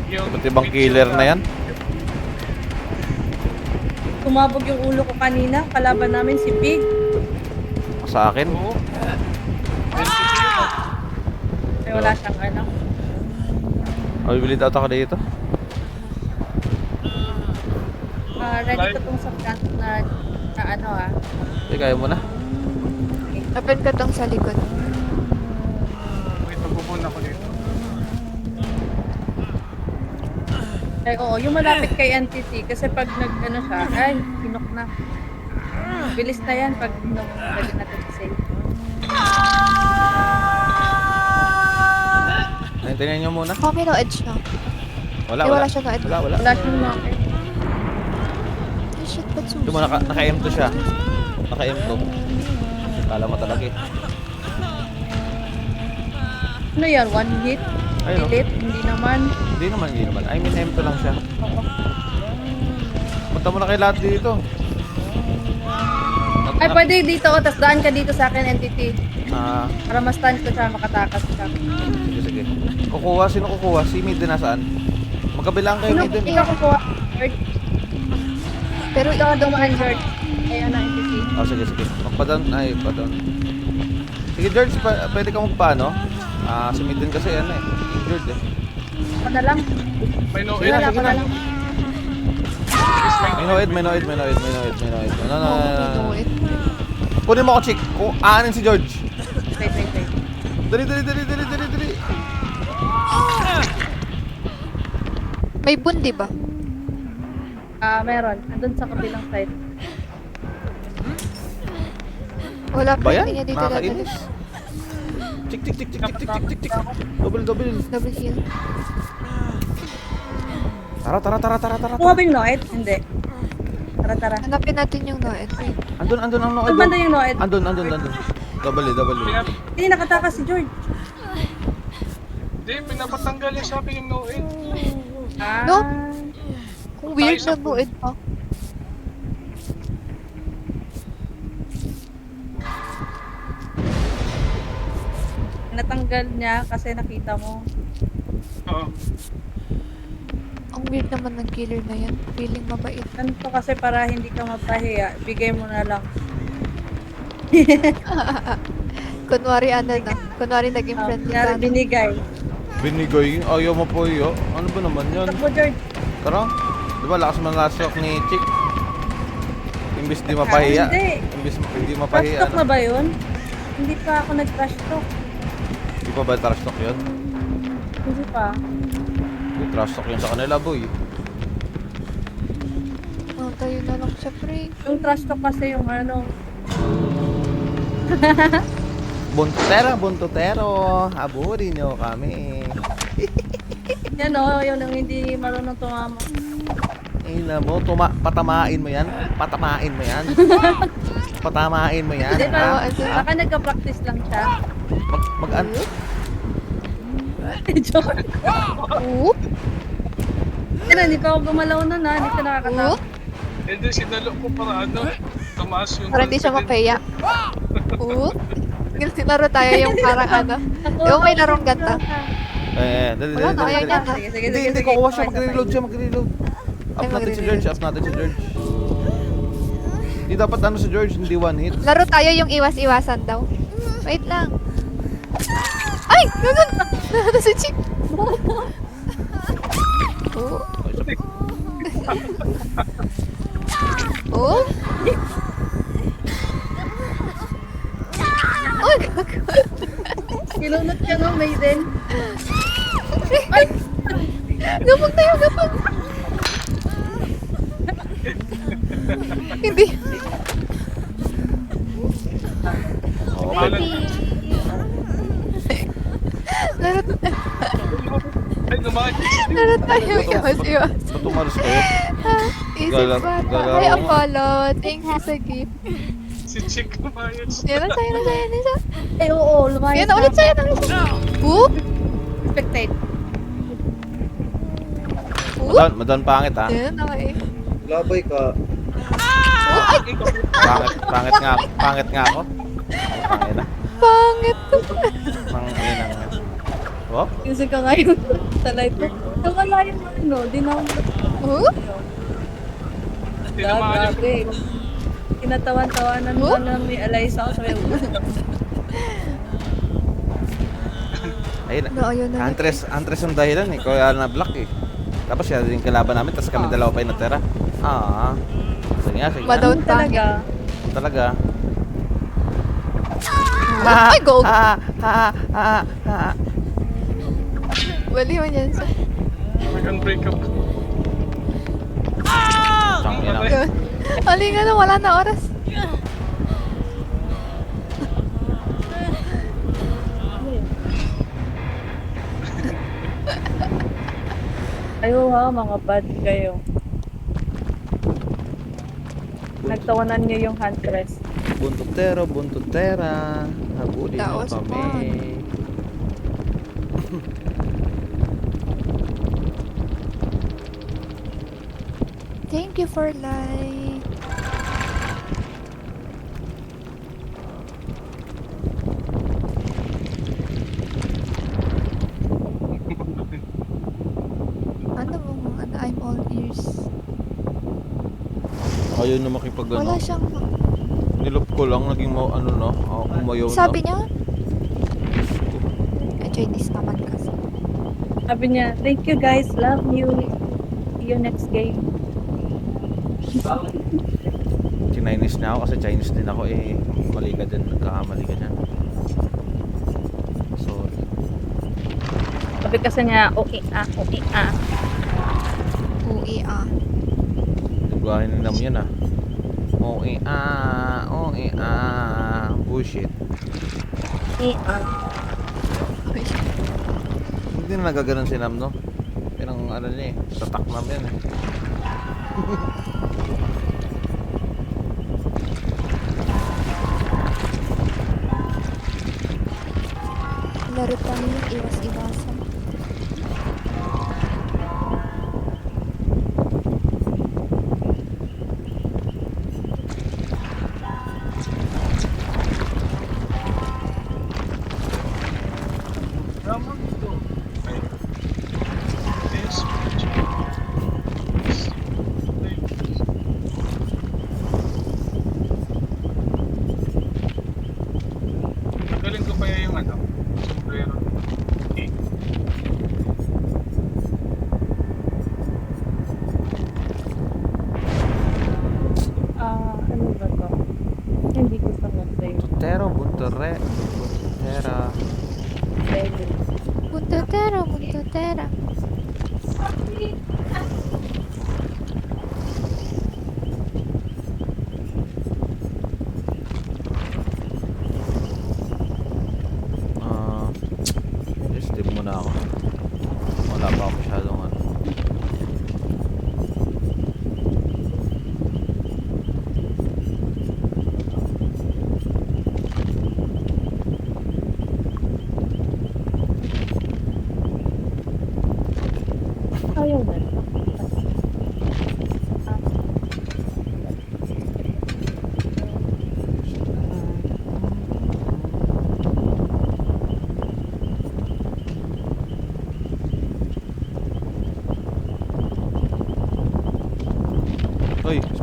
Yung Ba't ibang killer na yan? Sumabog yung ulo ko kanina. Kalaban namin si Pig. Sa akin? Oo. Ay, wala siyang ano. Oh, bleed out ako dito. Ready ko tong sa front na ano Hindi, kaya mo na. Open ka tong sa likod. Wait, magbubuna ko dito. Ay, oo, yung malapit kay NTT. Kasi pag nag-ano siya, ay, pinok na. Bilis na yan pag pwede natin save. Naintindihan nyo muna. Oh, may no edge na. Wala, Ay, wala. wala siya no edge. Wala, wala. Wala siyang market. Ay, shit, ba't Hindi mo, susi? naka-M2 siya. Naka-M2. Kala mo talaga eh. Ano yan? One hit? Ayun, oh. Delete? Hindi naman. Hindi naman, hindi naman. I mean, M2 lang siya. Oo. Punta mo na kay lahat dito. Ay, pwede dito. O, tas daan ka dito sa akin, NTT. Ah, Para ma-stand ko siya, makatakas siya. sige, sige. Kukuha, sino kukuha? Si Mid din nasaan? Magkabilang kayo, Mid din. Ikaw kukuha. George. Pero Ikaw dumaan, George. Ay, ano, NTT. Oh, sige, sige. Magpa-down. Ay, pa-down. Sige, George, pwede ka magpaano? Ah, si Mid din kasi ano eh. Injured eh. Ako na lang. May no Sige na, edge. sige na. lang. May no-ed, may no-ed, may no-ed, may no-ed, may no-ed. No, no, no, oh, no, may no. no edge. Kunin mo ako, chick. Kung aanin si George. Wait, wait, wait. Dali, dali, dali, dali, dali, dali. May bundi ba? Meron. Andun sa kabilang side. Wala pa Ba yan? hindi niya dito Nakakainis. Chick, chick, chick, chick, chick, chick, chick, chick, chick. Double, double. Double heal. Tara, tara, tara, tara, tara. Kuha ba yung Noed? Hindi. Tara, tara. Hanapin natin yung no edge. Wait. Andun, andun ang no-ed. Saan banda yung Noed? Andun, andun, andun. Double, double. Hindi, nakatakas si George. Hindi, pinapatanggal yung sabi yung no edge. No? Kung weird na no edge pa. Natanggal niya kasi nakita mo. Oo. Ang weird naman ng killer na yan. Feeling mabait. Ganito kasi para hindi ka mapahiya, bigay mo na lang. Kunwari ano na. Kunwari naging friendly Kunyari, ka. binigay. Binigay. Ayaw mo po iyo. Ano ba naman yan? Takbo, George. Tara. Di ba lakas man last shock ni Chick? Imbis di mapahiya. Hindi. Imbis hindi Trash mapahiya. talk na ba yun? Hindi pa ako nag-trash talk. Di pa ba trash talk yun? Hindi pa. Yung trash talk yun sa kanila, boy. Oh, tayo na lang siya, pre. Yung trash talk kasi yung ano, Buntutero. Haburin nyo kami. yan o, yun ang hindi marunong tumama. Ina mo, patamain mo yan. Patamain mo yan. Patamain mo yan. Hindi pa, Ha? baka nagka-practice lang siya. Mag-an... Joke. Oop! Hindi pa ako gumalaw nun ha, hindi ka nakakatawa. Oop! Hindi, sinalo ko para ano. Tumaas yung Para hindi siya confidence. mapaya. Laro tayo yung parang ano. Di ba may larong ganta? Dali, Wala dali, na, dali, ayaw dali. niya na. Sige, sige, Hindi, sige. hindi, sige. kukuha siya, Okay, magre-reload okay. siya, magre-reload. Up Ay, natin si magre-reload. George, up natin si George. Hindi dapat ano si George, hindi one hit. Laro tayo yung iwas-iwasan daw. Wait lang. Ay! Ganun! Ano si Chick? Oh. Oh? Oh, gago. Kilunot siya ng maiden. Gapag tayo, gapag. Hindi. Oh, Malan. Laro, Ay, lumakad. laro tayo iwas-iwas. Ba't umalis kayo? Isip Gala- bata. galaro Ay, mo. Apollo. Thank you sa gift. Si Chick lumayas. Yan na sa'yo, Nisa. Ay, oo, lumayas Yan na ulit sa'yo, ulit sa'yo. Whoop! Spectate. Whoop! Madan pangit ha. Yan, okay. Labay ka. Pangit nga ako. Pangina. Pangit. Pangina nga. Oh? Kasi ka ngayon. Talay ko. Nawala yung ano, di na ako. Whoop! Tinamaan yung Grabe. Kinatawan-tawanan mo Huh? na may Eliza ako sa'yo. Ayun. No, ayun na. Antres ang dahilan eh. Kaya na block eh. Tapos siya din kalaban namin, tapos kami dalawa pa yung natira. Sige nga, sige nga. Madown Talaga. Talaga. Ay, gold! Ha. Wali mo yan sa... nag-unbreakable. Tangina. Yun. Hali nga na, wala na oras. Ayo ha, mga bad kayo. Nagtawanan niyo yung huntress. Buntutera. Habulin mo Taos kami. Thank you for life. Ano mo, ano, I'm all ears. Ayaw na makipag ano. Wala siyang... Nilop ko lang, naging ano na. Umayaw na. Sabi niya? Ay, Chinese naman kasi. Sabi niya, thank you guys, love you. See you next game. Chinese na ako kasi Chinese din ako eh. Mali ka din, nagkakamali ka dyan. Sorry. Sabi kasi niya, okay ah. Ui, ah. Tugahin na naman yan ah. Bullshit. Hindi na nagaganon si Nam, no? Yan ang ano niya eh. Tatak Nam yan eh. Laro tayo yung iwas-iwasan. Tama ito. Ay. Yes. Galing ko kaya yung ano, sombrero. Okay. Ano ba to? Hindi ko sa mag-save. Buntutero, buntutera. Buntutera, buntutera. Step muna ako. Wala pa ako masyadong ano. Ayaw na.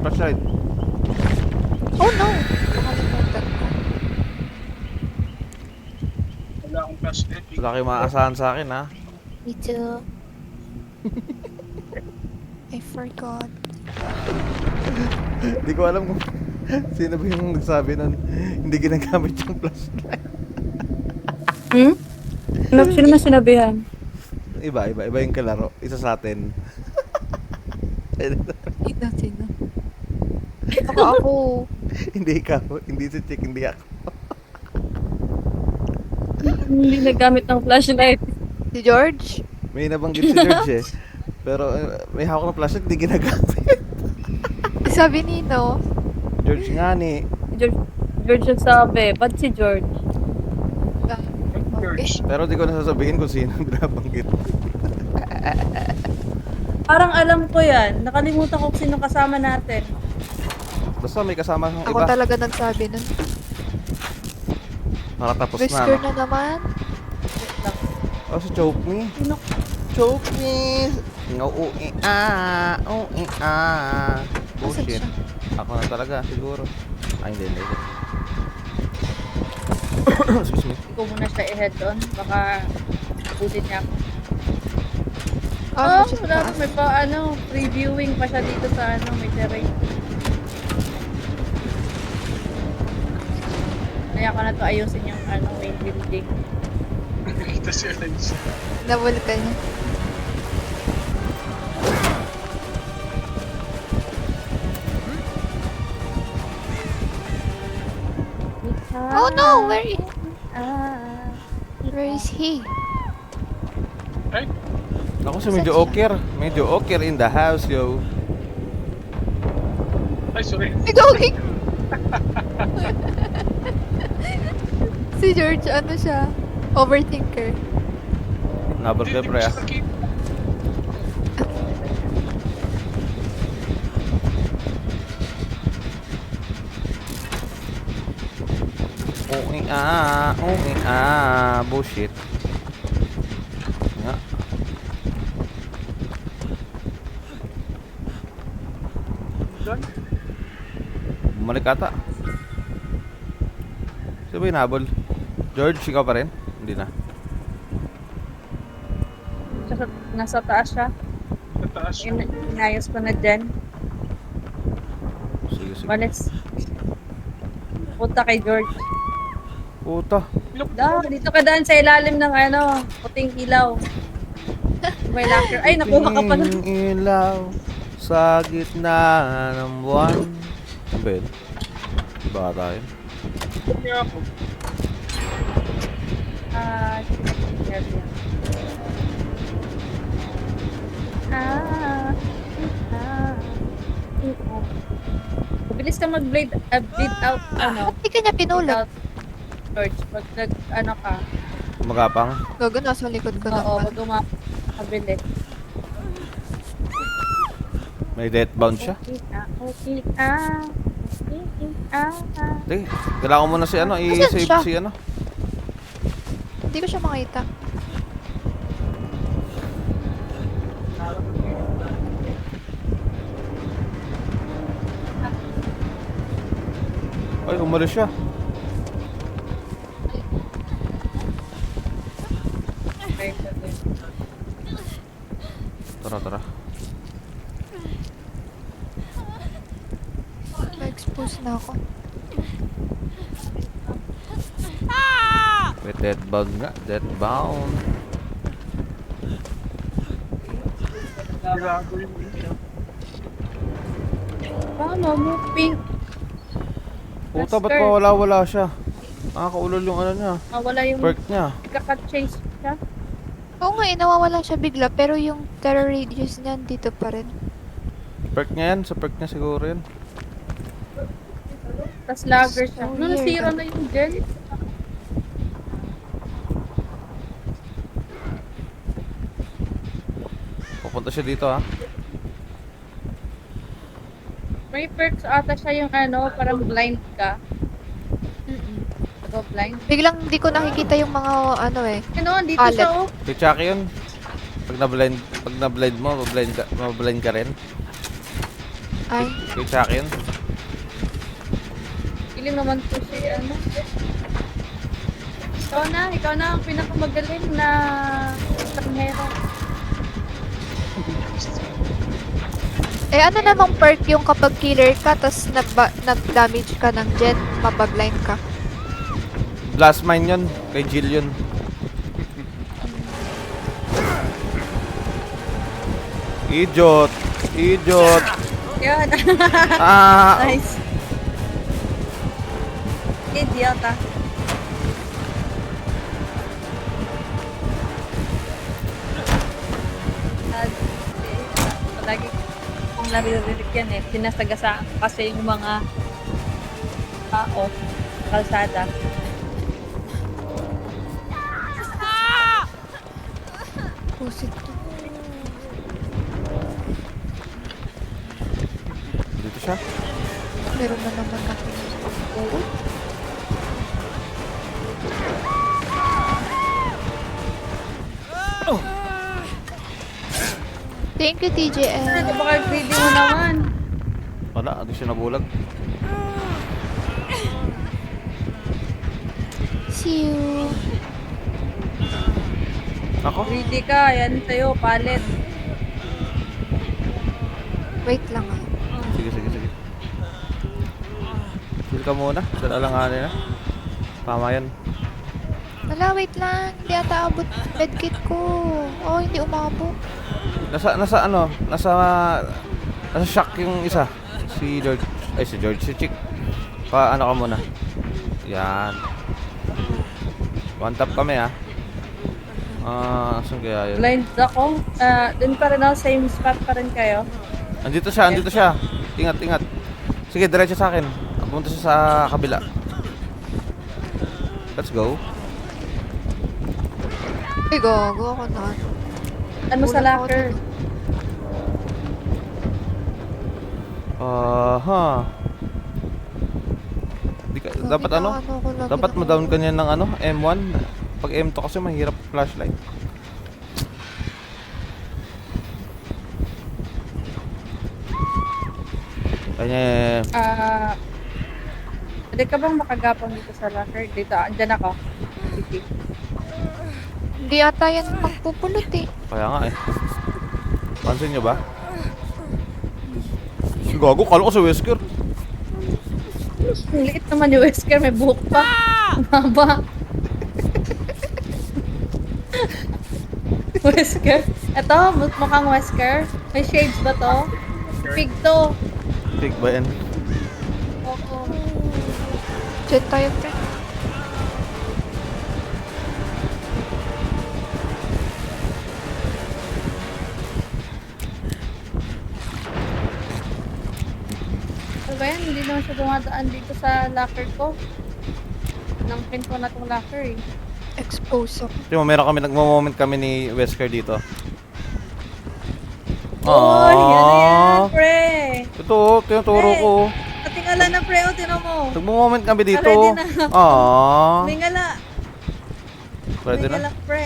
Flashlight. Oh no! Nakalimutan ko. Wala akong flashlight. Wala kayong maaasahan sa akin, ha? Me too. I forgot. Hindi ko alam kung sino ba yung nagsabi nun. Hindi ginagamit yung flashlight. Hmm? Sino man sinabihan? Iba yung kalaro. Isa sa atin. Ina, sino? Baka ako. Hindi ikaw. Hindi si Chick, hindi ako. Hindi nagamit ng flashlight. Si George? May nabanggit si George eh. Pero may hawak na flashlight, hindi ginagamit. Sabi Nino. George nga ni. George yung sabi. Ba't si George? George. Pero di ko nasasabihin kung sino ang binabanggit. Parang alam ko yan. Nakalimutan ko kung sino kasama natin. Basta may kasama ng Ako iba. talaga nagsabi nun. Para tapos Whisker na. na naman. Oh, si Choke Me. Sino? Choke Me. Bullshit. siya? Ako na talaga, siguro. Ay, hindi. Excuse me. Hindi ko muna siya i-head on. Baka ulit niya ako. Ah, Oh, shit, wala. taas. May pa previewing pa siya dito sa may terrain. Kaya ko na to ayusin yung main building. Nakita si Eliza. Nabulkan niya. Oh no! Where is he? Ay, Ako si medyo okay. Medyo okay in the house, yo. ay, sorry. Nagawin! Si George, ano siya? Overthinker. Nabal Hindi ka, ko pre. siya nakita. Bullshit. Nga. Doon. Bumalik ata. Sino ba yung nabol? George, ikaw pa rin? Hindi na. Nasa taas siya. Sa taas siya. Inayos ko na dyan. Sige, sige. Balis. Punta kay George. Puta. Dito ka daan sa ilalim ng puting ilaw. May locker. Ay, nakuha ka pa nun. Ilaw sa gitna ng buwan. Ano ba yun? Bata yun. Kaya ako. Here yan. Ah. Bilis ka mag-bleed out, Ba't di ka niya bleed pinulot? out, George. Pag ka, Magapang. Gago, nasa likod ko oo, naman. mabilis. May death bound siya. Okay. Sige, kailangan mo na si ano, Nasaan i-save siya? si ano. Hindi ko siya makita. Ay, umalis siya. Tara. Na-expose na ako. May death bound nga. Death bound. Grabe yung video. Paano mo, pink? Puta, ba't pa wala siya? Nakakaulol yung ano niya. Wala yung Perk niya. kaka-chase siya. Oo nga, nawawala siya bigla, pero yung terror radius niya dito pa rin. Perk niya yan. Sa perk niya siguro yan. Tapos lagger siya. So Ano, nasira weird. na yung gel? Pupunta siya dito, ha. May perks ata siya yung parang blind ka. Go blind. Biglang di ko nakikita yung mga Dito Alet. siya oh. Si Chucky yun. Pag na-blind mo, mablind ka rin. Ay, Kay Chucky yun. Ilim naman po si ano. Ikaw na ang pinakamagaling na tanghero. eh ano namang perk yung kapag killer ka, tas nag-damage ka ng gen, mabagline ka. Blast mine yun. Kay Jill yun. Idiot. Idiot. Yun. Ah. Nice. Idiot ah. Lagi kung naririnig yan eh, sinasagasaan kasi yung mga tao sa kalsada. Pusit to. Dito siya. Meron na naman ako. Oo. Thank you, Ano, TJL. baka greedy mo naman. Wala. Di siya nabulag. See you. Ako. Greedy ka, yan sa'yo, palit. Wait lang ah. Sige, sige, sige. Chill ka muna. Dala lang na. Tama yan. Wala, wait lang. Hindi ata abot medkit ko. Oh, hindi umabot. Nasa shock yung isa. Si George. Ay, si George. Si Chick. Ano ka muna. Yan. One tap kami ah. Saan kaya yun? Blind ako. Dun pa rin ako, same spot pa rin kayo. Andito siya. Ingat, ingat. Sige, diretso sa akin. Pumunta siya sa kabila. Let's go. Ay, gago ako na. Ano sa Kulang ako locker? dun. Dapat ano? Ko lagi Dapat na- ma-down ka niya ng ano, M1. Pag M2 kasi mahirap flashlight. Kanya, Pwede ka bang makagapang dito sa locker? Dito, andyan ako. Sige. Hindi ata yan magpupulot eh. kaya nga eh. Pansin niyo ba? Gago, kalo ko sa Wesker. Ang liit naman yung Wesker, may buhok pa. Ang haba. Wesker. Ito, mukhang Wesker. May shades ba to? Pig to. Big ba yan? Oo. Diyan tayo, friend. Ano ba yan? Hindi naman siya dumadaan dito sa locker ko. Nangkin ko na tong locker eh. Expose ako. Di mo, meron kami, nagmo-moment kami ni Wesker dito. Oh, yan na yan, pre. Ito, tinuturo Eh. ko. Katingala na, pre. O, tinan mo. Nagmo-moment kami dito. Ready na. Ah. Tingala. Pwede Tingala, na. pre.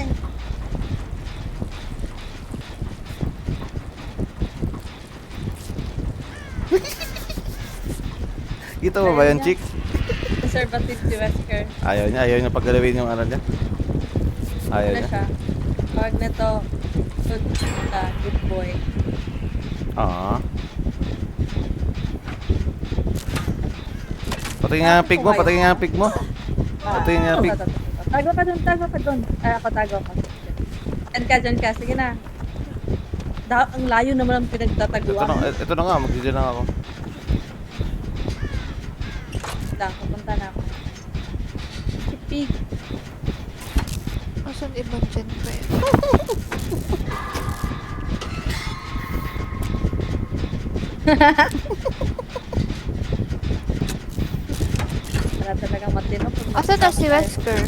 Kita mo ba yan, chick? Conservative si Wesker. Ayaw niya paggalawin yung ano niya. Ayaw Ano niya. siya? Tawag nito, good boy. Ah. Patingin nga ang pig mo, patingin nga ang pig mo. Patingin nga ang pig. Tago ka dun. Ay, ako tago ka. Diyan ka. Sige na. Ang layo naman ang pinagtataguan. Ito na nga, magdidyan lang ako. Pupunta na ako. Si pig. Asan ibang dyan, friend? Wala talagang matino. Asan na si Wesker?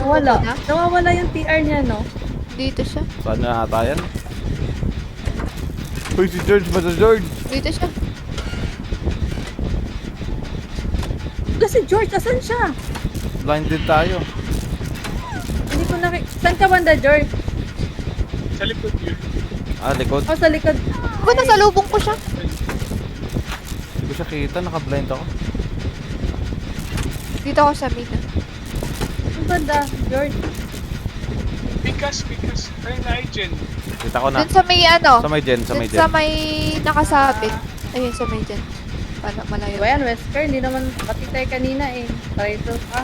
Nawala. Na? Nawawala yung TR niya, no? Dito siya. Saan na ata yan? Uy, si George ba si George? Dito siya. Wala si George. Asan siya? Blinded tayo. Hindi ko Saan ka banda, George? Sa likod yun. Ah, likod. Oh, sa likod. Ba, nasalubong ko siya. Hindi ko siya kita, naka-blind ako. Dito ako sa mid. Ang banda, George. Bigas. Ay, na-Jen. Kita ko na. Dun sa may ano. Sa may gen, sa may Dun sa gen. may nakasabit. Ayun, sa may dyan. Malayo. Diba yan, Wesker? Hindi naman pati tayo kanina eh. Traitor ka.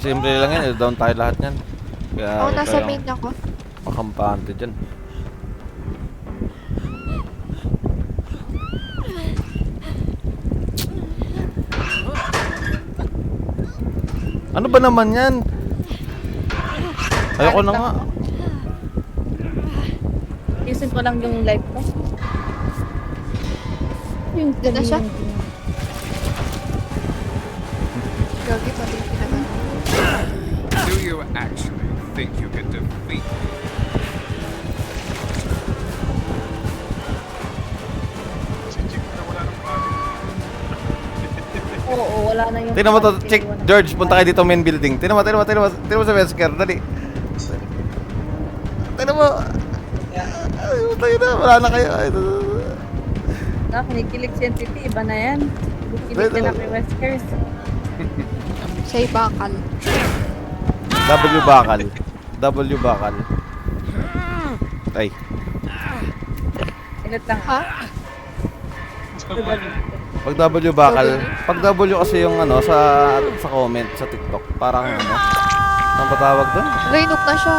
Simple lang yan, down tayo lahat yan. Kaya Ako huwag nasa kayong main ako. makampante dyan. Ano ba naman yan? Ayoko na nga. Isin ko lang yung live ko. Yung Doon na siya? galing. Gagi pa rin pinagano. Do you actually think you can defeat me? Si Jim na wala nang pari. Oo, wala na yung... Tingnan mo to, check. George, punta kayo dito main building. Tingnan mo sa Wesker, dali. Tingnan mo. Ay, tayo na, wala na kayo. Ay, Na, kinikilig si NTT, iba na yan. Kinikilig ka na kay Weskers. Siya'y bakal. W bakal. W bakal. Ay, Ingat lang. Ha? pag W bakal, pag W kasi yung ano sa comment sa TikTok, parang ano, ang patawag doon? Rainok na siya.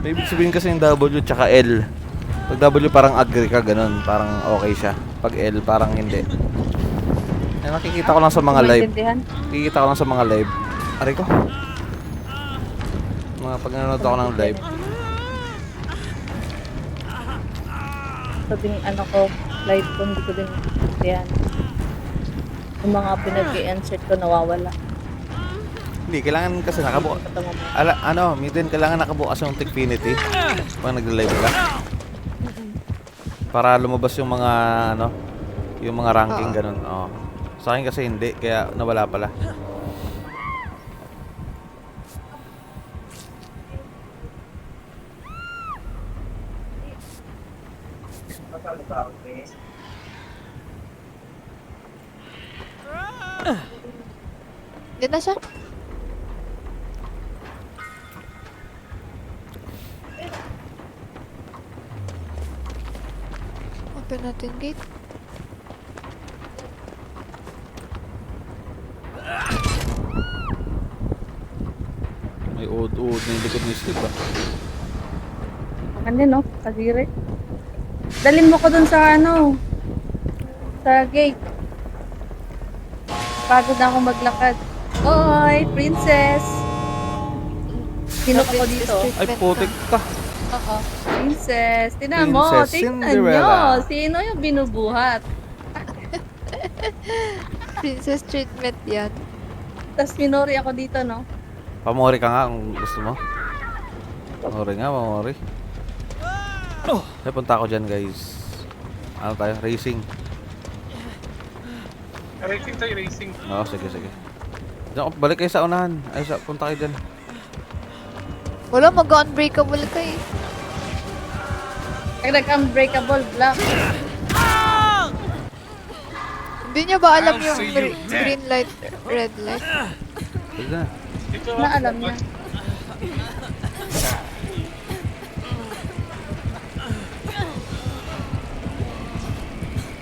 May ibig sabihin kasi yung W tsaka L. Pag W parang agree ka, ganun, parang okay siya. Pag L parang hindi. Ay, nakikita ko lang sa mga live. Maintindihan? Nakikita ko lang sa mga live. Aray ko. Mga pag nanonood ako ng live. Sa ding ano ko, live ko, hindi ko din maintindihan. Yung mga pinag-i-insert ko nawawala. Hindi, kailangan kasi nakabuo. Miden, kailangan nakabukas yung Techfinity pag nagla-live ka. Para lumabas yung mga, ano, yung mga ranking, Oo. ganun. Oo. Sa akin kasi hindi, kaya nawala pala. Doon na siya. Open natin gate. May uod-uod na yung likod ni Steve, ah. Ano no? Kadiri. Dalhin mo ko dun sa ano, sa gate. Pagod na ako maglakad. Oy, princess! Sino ko dito? Ay, putik ka. Oo. Princess. Tingnan mo. Princess Tingnan Cinderella. nyo. Sino yung binubuhat? Princess treatment yan. Tapos minori ako dito, no? Pamori ka nga kung gusto mo. Pamori nga, pamori. Ay, punta ako dyan, guys. Ano tayo? Racing. Racing tayo, racing. Oo, sige. Diyan, balik kayo sa unahan. Ay, punta kayo dyan. Wala, mag-unbreakable ka eh. Pag nag-unbreakable block. Hindi niya ba alam I'll yung see you dead. green light, red light? Sige na. Dito Na alam niya.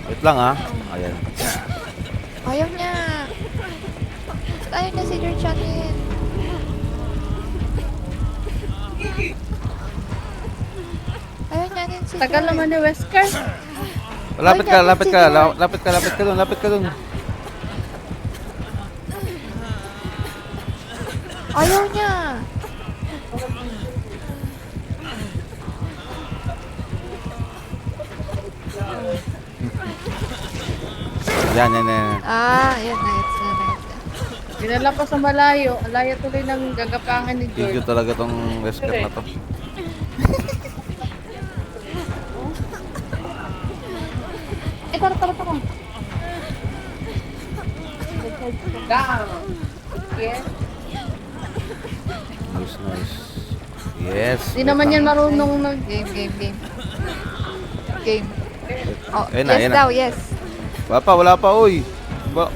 Wait lang, ha. Ayan. Ayaw niya. Ayaw niya si George Chanin. Ayaw niya din si Tagal George. naman ni Wesker. Lapit ka dun. Ayaw niya. Yan. Yan na. It's na. Dinala ko sa malayo. Alaya tuloy ng gagapangan ni Video George. talaga tong Wesker na to. Tara. Down. Yes. Nice. Yes. Hindi naman yan marunong nag... Game. Game. Oh, Ayun na, yes ayun na. daw, yes. Wala pa, uy. Ba?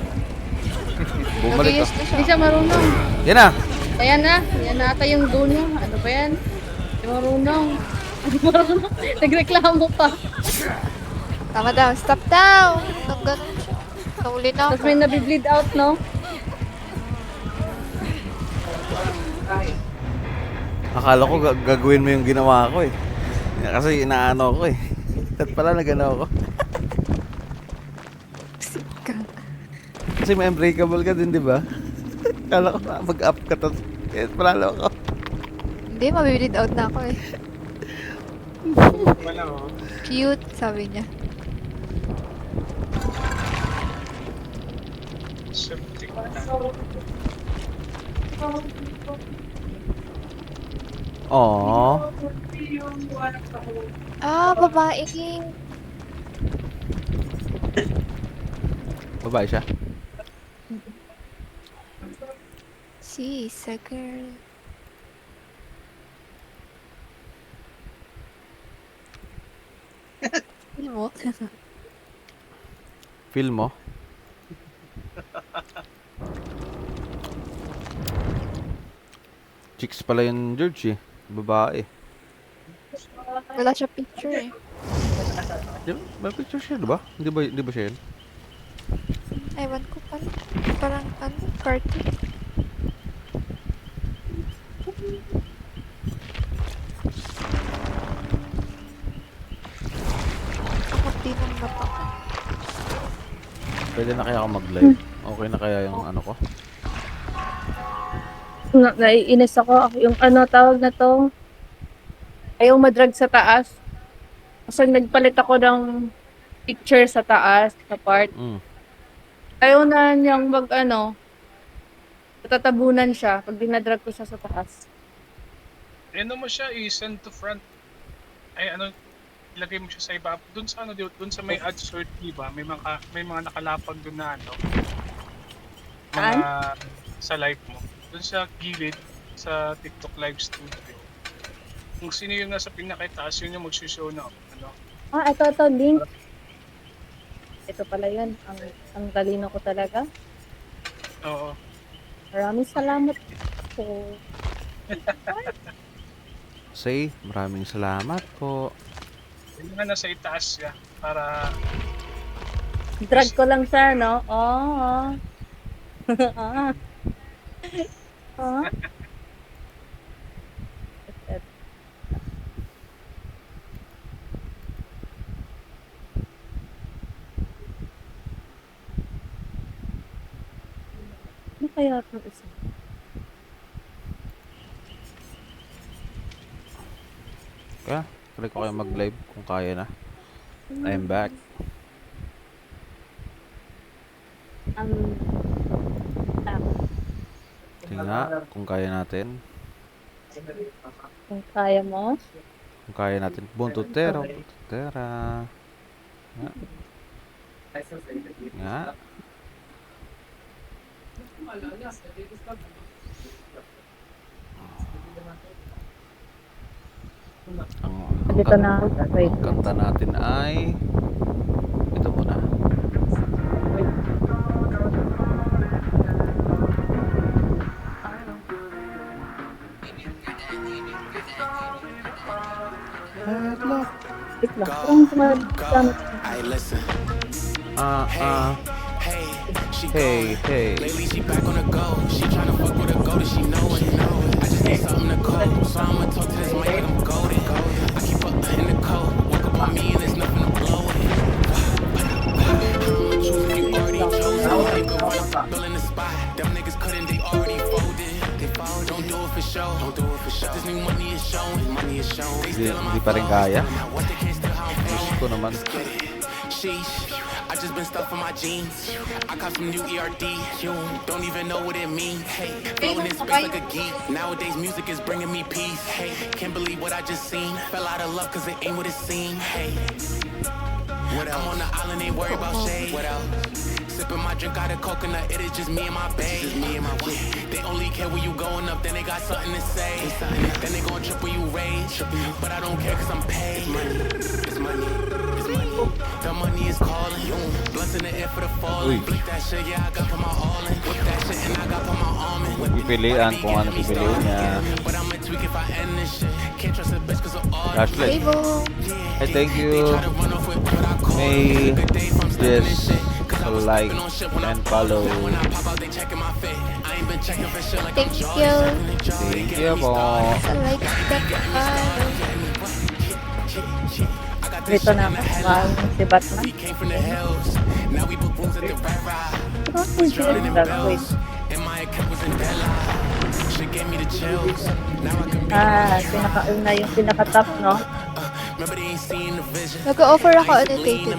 Bumalik Nag-yes ka. na siya. Hindi siya marunong. Yan na. Ayan na. Yan na ata yung goal niya. Ano ba yan? Hindi marunong. Hindi marunong. Nagreklamo pa. Tama daw, stop daw. Nang ganun siya. Nauli na Tapos ako. may nabibleed out, no? Akala ko gagawin mo yung ginawa ko eh. Kasi inaano ko eh. At pala nagano ako. Kasi may unbreakable ka din, di ba? Akala ko mag-up ka tapos palalo ako. Hindi, mabibleed out na ako eh. Wala oh. Cute, sabi niya. Septic. Aww. Ah, babae king. Babae siya. She's a girl. Ano mo? Feel mo? Chicks pala yung George eh. Babae. Wala siya picture eh. May picture siya, di ba? Di ba siya yun? Ewan ko pala. Parang ano, cartoon. Ako din ang mata ko. Pwede na kaya ako mag-live? Okay na kaya yung ano ko? Naiinis ako. Yung ano tawag na to, ayaw madrag sa taas. Kasi nagpalit ako ng picture sa taas, sa part. Mm. Ayaw na niyang mag ano, natatabunan siya pag dinadrag ko siya sa taas. Ano mo siya, i-send to front. Ay ano, ilagay mo siya sa iba. Doon sa ano, doon sa may add sort, di ba? May mga nakalapag doon na ano. Saan? Sa live mo. Doon sa gilid sa TikTok live studio. Kung sino yung nasa pinakitaas, yun yung magsushow na ano. Ah, ito, link. Ito pala yun. Ang talino ko talaga. Oo. Maraming salamat po. Say, maraming salamat po. Yun nga nasa itaas siya para Drag ko lang siya, no? Oo. Ah. Ah. Ano kaya itong isa? Kaya, try ko kayo mag-live kung kaya na. I'm back. Ah. Tingnan nga kung kaya natin. Kung kaya mo. Kung kaya natin. Buntutera. Buntutera. Nga. Nga. Dito na. Wait. Ang kanta natin ay ito muna. Headlock. Wait lang. Parang sumagamit. Hey, listen. Hey, hey. Lately she back on the go. She tryna fuck with a goat and she know it. I just need something to cold, so I'ma talk to this mic like I'm golden. I keep up in the cold. Walk up on me and there's nothing to blow it. I'ma choose if you already chosen. They go run building the spot. Them niggas couldn't, they already folded. They folded. Don't do it for show. Don't do it for show. This new money is showing. Money is showing. They still on my Hindi pa rin kaya. What they can't steal how I'm flowing. Gusto ko naman. Sheesh, I just been stuffing my jeans. I got some new ERD. You don't even know what it means. Hey, floating in space like a geek. Nowadays, music is bringing me peace. Hey, can't believe what I just seen. Fell out of love cause it ain't what it seemed. Hey, what else? I'm on the island, ain't worried about shade. What else? Sipping my drink out of coconut, it is just me and my babe. They only care when you going up, then they got something to say. Then they gon' trip when you rage. But I don't care cause I'm paid. It's money. The money is calling. Blunts in the air for the falling. Blink that shit, yeah, I got put my all in. Whip that shit and I got put my arm in. Pipilian kung ano pipiliin niya. But I'ma tweak if I end this shit. Can't trust a bitch cause of all Flashlight. Table. Hey, thank you. May just like and follow. Thank you. Thank you po. Sa like that Dito na ako. Si Batman. Oh, sila wait. Pinakauna yung pinaka-top, no? Nag-offer ako annotated.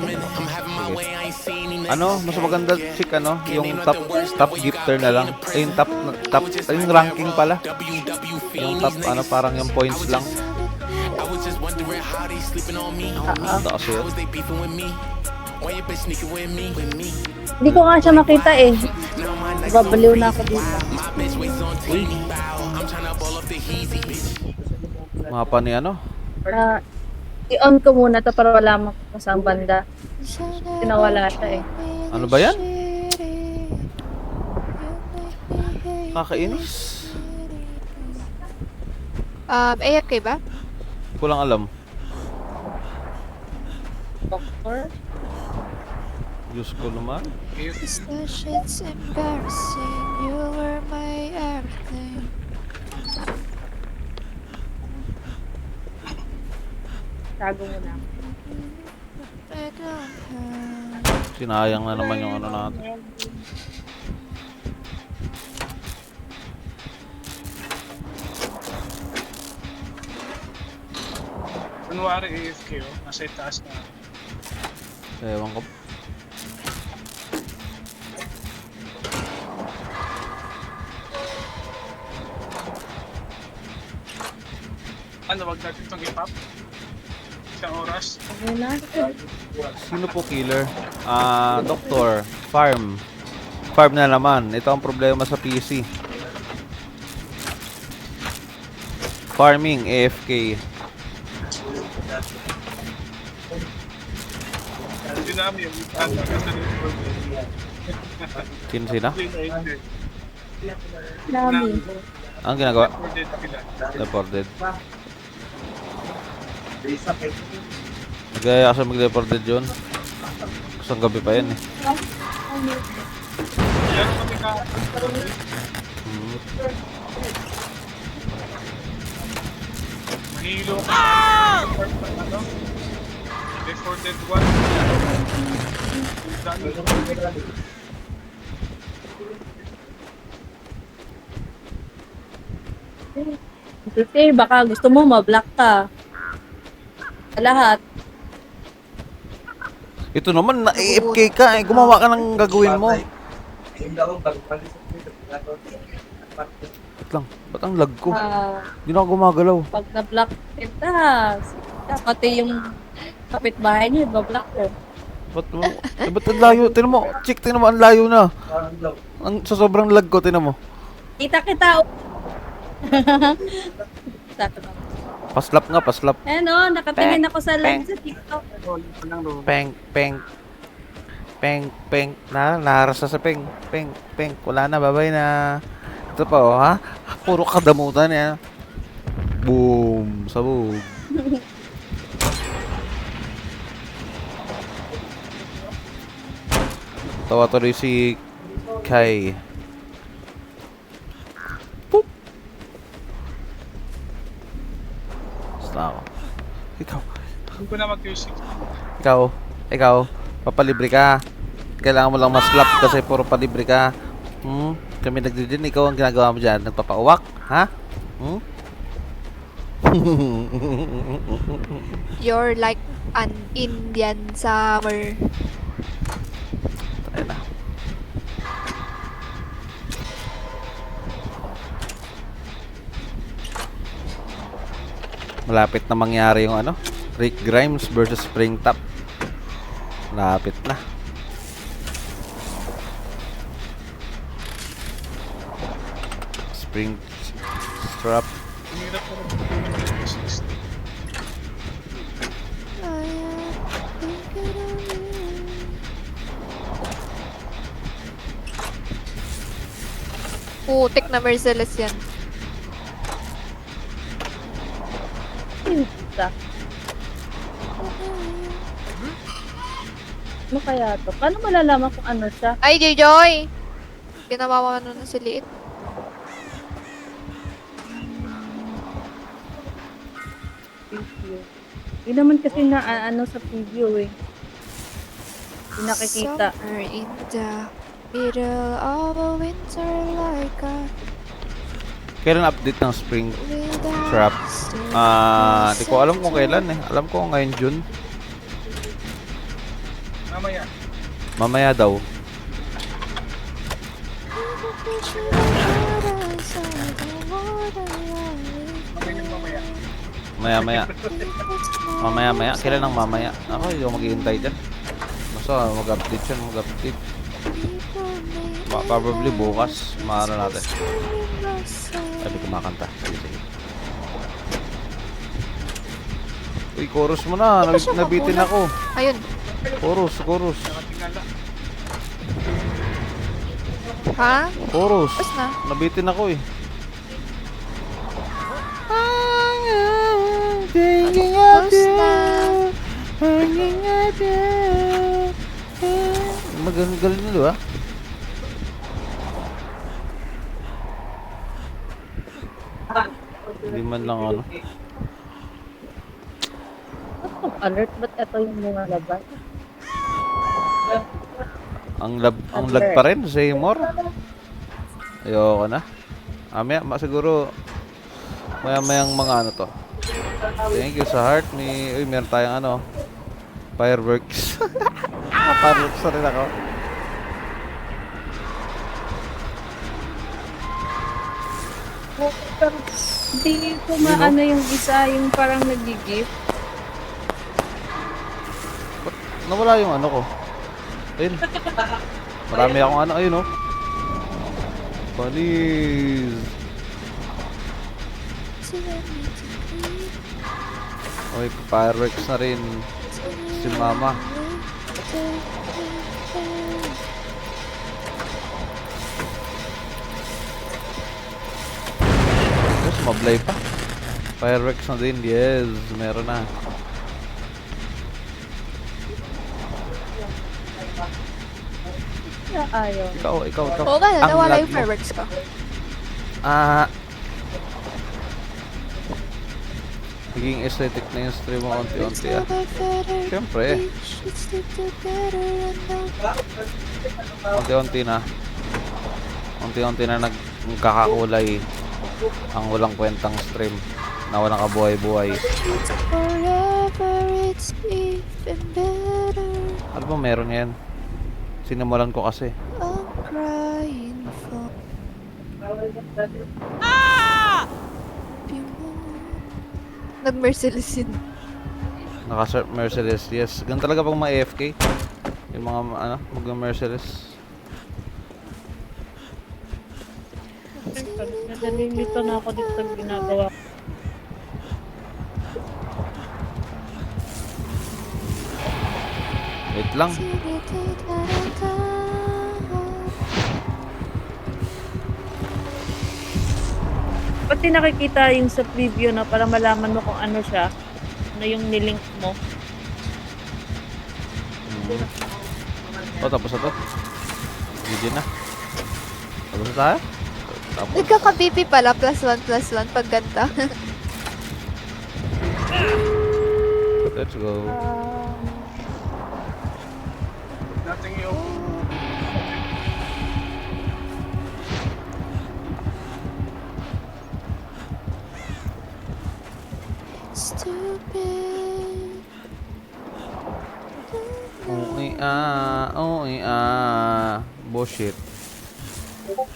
Ano, mas maganda chick ano, yung top gifter na lang. Yung top yung ranking pala. Yung top ano parang yung points lang. Taas yun. Hindi ko nga siya makita eh. Babaliw na ako dito. Mapa ni ano? I-on ko muna to para wala makasang banda. Tinawala siya eh. Ano ba yan? Kakainis. AFK ba? Hindi ko lang alam. Doctor? Diyos ko naman. This shit's embarrassing. You were my everything. Tago muna. I don't have... Sinayang na naman yung ano natin. Kunwari AFK, oh. Nasa itaas na. Ewan ko. Ano, wag natin itong i-pop? Isang oras? Okay na. Sino po killer? Doktor. Farm. Farm na naman. Ito ang problema sa PC. Farming, AFK. Hindi namin yung ganda ng Sino? Dami. Ang ginagawa? recorded sila. Deported. Nagaya kasi mag-deported yun. Kusang gabi pa yan eh. Yan kami ka. Mahilo ka. Ano? Before Dead 1. Kasi baka gusto mo ma-block ka. Sa lahat. Ito naman, na-AFK ka eh. Gumawa ka ng gagawin mo. Wait lang, ba't ang lag ko? Hindi na ako gumagalaw. Pag na-block kita, pati yung kapitbahay niyo, ba-block ko. Ba't ang layo? Tinan mo, chick, tinan mo, ang layo na. Sa sobrang lag ko, tinan mo. Kita. Paslap nga, paslap. Ano, nakatingin ako sa live sa TikTok. Peng. Naharasa sa peng. Wala na, babay na. Ito pa, oh, ha? Puro kadamutan yan. Boom, sabog. Tawa tuloy si Kai. Poop. Basta ako. Hindi ko na mag-music. Ikaw, papalibre ka. Kailangan mo lang mas-slap kasi puro palibre ka. Kami nagdidin, ikaw ang ginagawa mo dyan. Nagpapauwak, ha? You're like an Indian summer. Tayo na. Malapit na mangyari yung ano? Rick Grimes versus Springtop. Malapit na. spring strap. Hirap ko rin 60. Putik na Mercedes yan. Isa. Ano kaya to? Paano malalaman kung ano siya? Ay, Joy! Ginawa mo ano na si Liit. Preview. Hindi naman kasi na ano sa preview eh. Hindi nakikita. Summer in the middle of a winter like a Kailan update ng spring without trap? stars. Di ko alam kung kailan eh. Alam ko ngayon June. Mamaya. Mamaya daw. Mamaya yung mamaya. Maya. Mamaya. Kailan ang mamaya? Ako, hindi ako maghihintay dyan. Basta mag-update siya, mag-update. Probably bukas. Maano natin. Sabi kumakanta. Sige. Uy, chorus mo na. Hindi pa siya Nabitin magulat. ako. Ayun. Chorus. Nakatingala. Ha? Chorus. Tapos na. Nabitin ako eh. Tapos na. Magaling na diba? Hindi man lang ano. Ano alert? Ba't ito yung mga labas? Ang lag pa rin, Seymour. Ayoko na. Siguro maya-mayang mga ano to. Thank you sa heart ni... Uy, meron tayong ano. Fireworks. Fireworks na rin ako. Hindi ko maano yung isa, yung parang nag-gift. Nawala yung ano ko. Ayun. Marami akong ano. Ayun oh. Panis. Okay, fireworks na rin. Si Mama. Yes, mablay pa. Fireworks na din. Yes, meron na. Ayaw. Ikaw. Oo nga, Ang nawala lag yung mo. fireworks ko. Naging aesthetic na yung stream mo konti-unti ah. Siyempre. Unti-unti na. Unti-unti na nagkakakulay ang walang kwentang stream na walang kabuhay-buhay. Forever it's even better. Ano ba meron yan? Sinimulan ko kasi. I'm crying for Nag-Mercedes yun. Naka Mercedes, yes. Ganun talaga pag mga AFK. Yung mga ano, mag-Mercedes. Nalilito na ako dito sa ginagawa ko. Wait lang. Pati nakikita yung sa preview na para malaman mo kung ano siya, ano yung nilink mo. Oh, tapos na to. Video na. Tapos na tayo? Tapos. Nagkaka-BP pala, +1 pag ganda. Let's go. Nating yung Stupid. Bullshit. Don't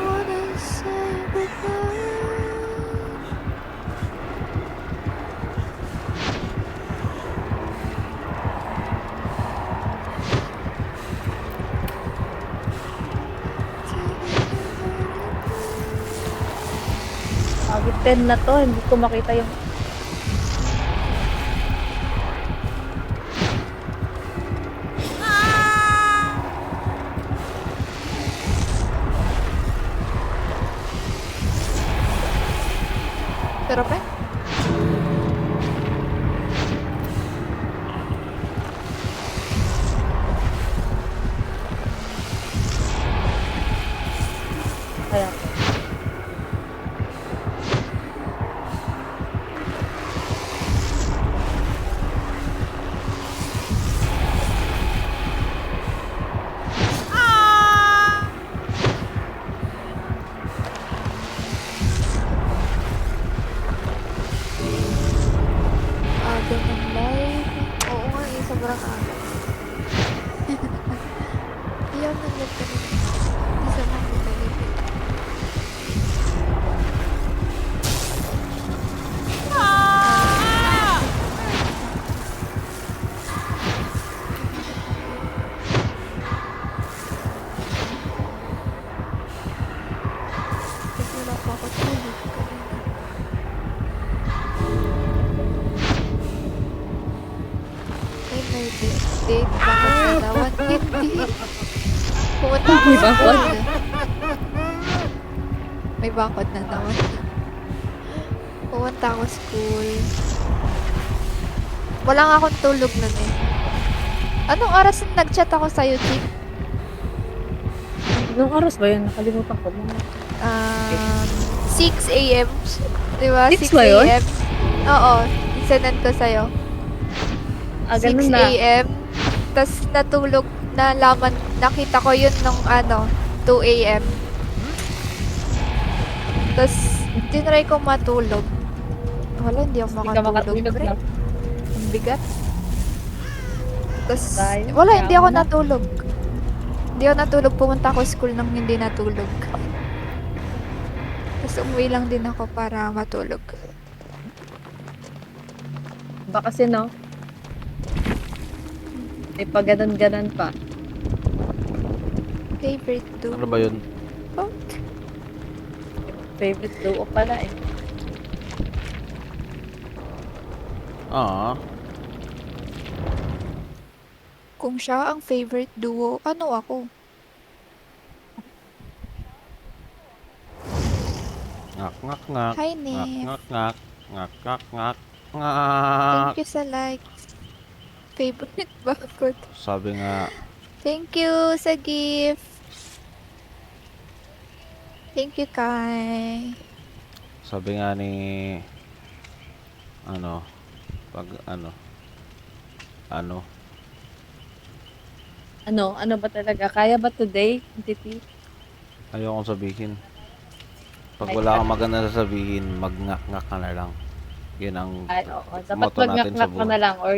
wanna say goodbye. Yung 10 na to, hindi ko makita yung... Pero pa? Kaya, Aga ng live. Oo nga eh, sobrang aga. Iyan na live ka na. Hindi sa mga live. Kasi wala pa ako tulog kanina. Ay, may date bakit na naman? Hindi. Pumunta ako May sa bakod? school. May bakod na naman. Pumunta ako school. Wala nga akong tulog nun eh. Anong oras na nag-chat ako sa'yo, Chick? nung oras ba yun? Nakalimutan ko. 6 a.m. Diba? 6 ba yun? a.m. Oo. Sinend ko sa'yo. 6 Ganun na. a.m. Tapos natulog, nalaman, nakita ko yun nung 2 a.m. Tapos, tinry ko matulog. Wala, hindi ako Hindi ka makatulog. makatulog pre. na. Ang bigat. Tapos, Tayo, wala, hindi kaya ako mo na. natulog. Hindi ako natulog. Pumunta ako school nang hindi natulog. Tapos, umuwi lang din ako para matulog. Ba kasi no? May paganon-ganon pa. Favorite to. Ano ba yun? Oh, Favorite duo pala eh. Ah, kung siya ang favorite duo, ano ako? ngak ngak ngak. Hi, Ngak Nef. ngak ngak. Ngak ngak ngak. Ngak. Thank you sa likes. Favorite bakod. Sabi nga, Thank you sa gift. Thank you, Kai. sabi nga ni ano, pag ano Ano ba talaga? Kaya ba today? Titi? ayokong sabihin. Pag Ay, wala kang maganda sasabihin, magngak-ngak ka na lang. Yun ang Ay, oo. Dapat motto natin sa mag-ngak-ngak ka buhay. na lang or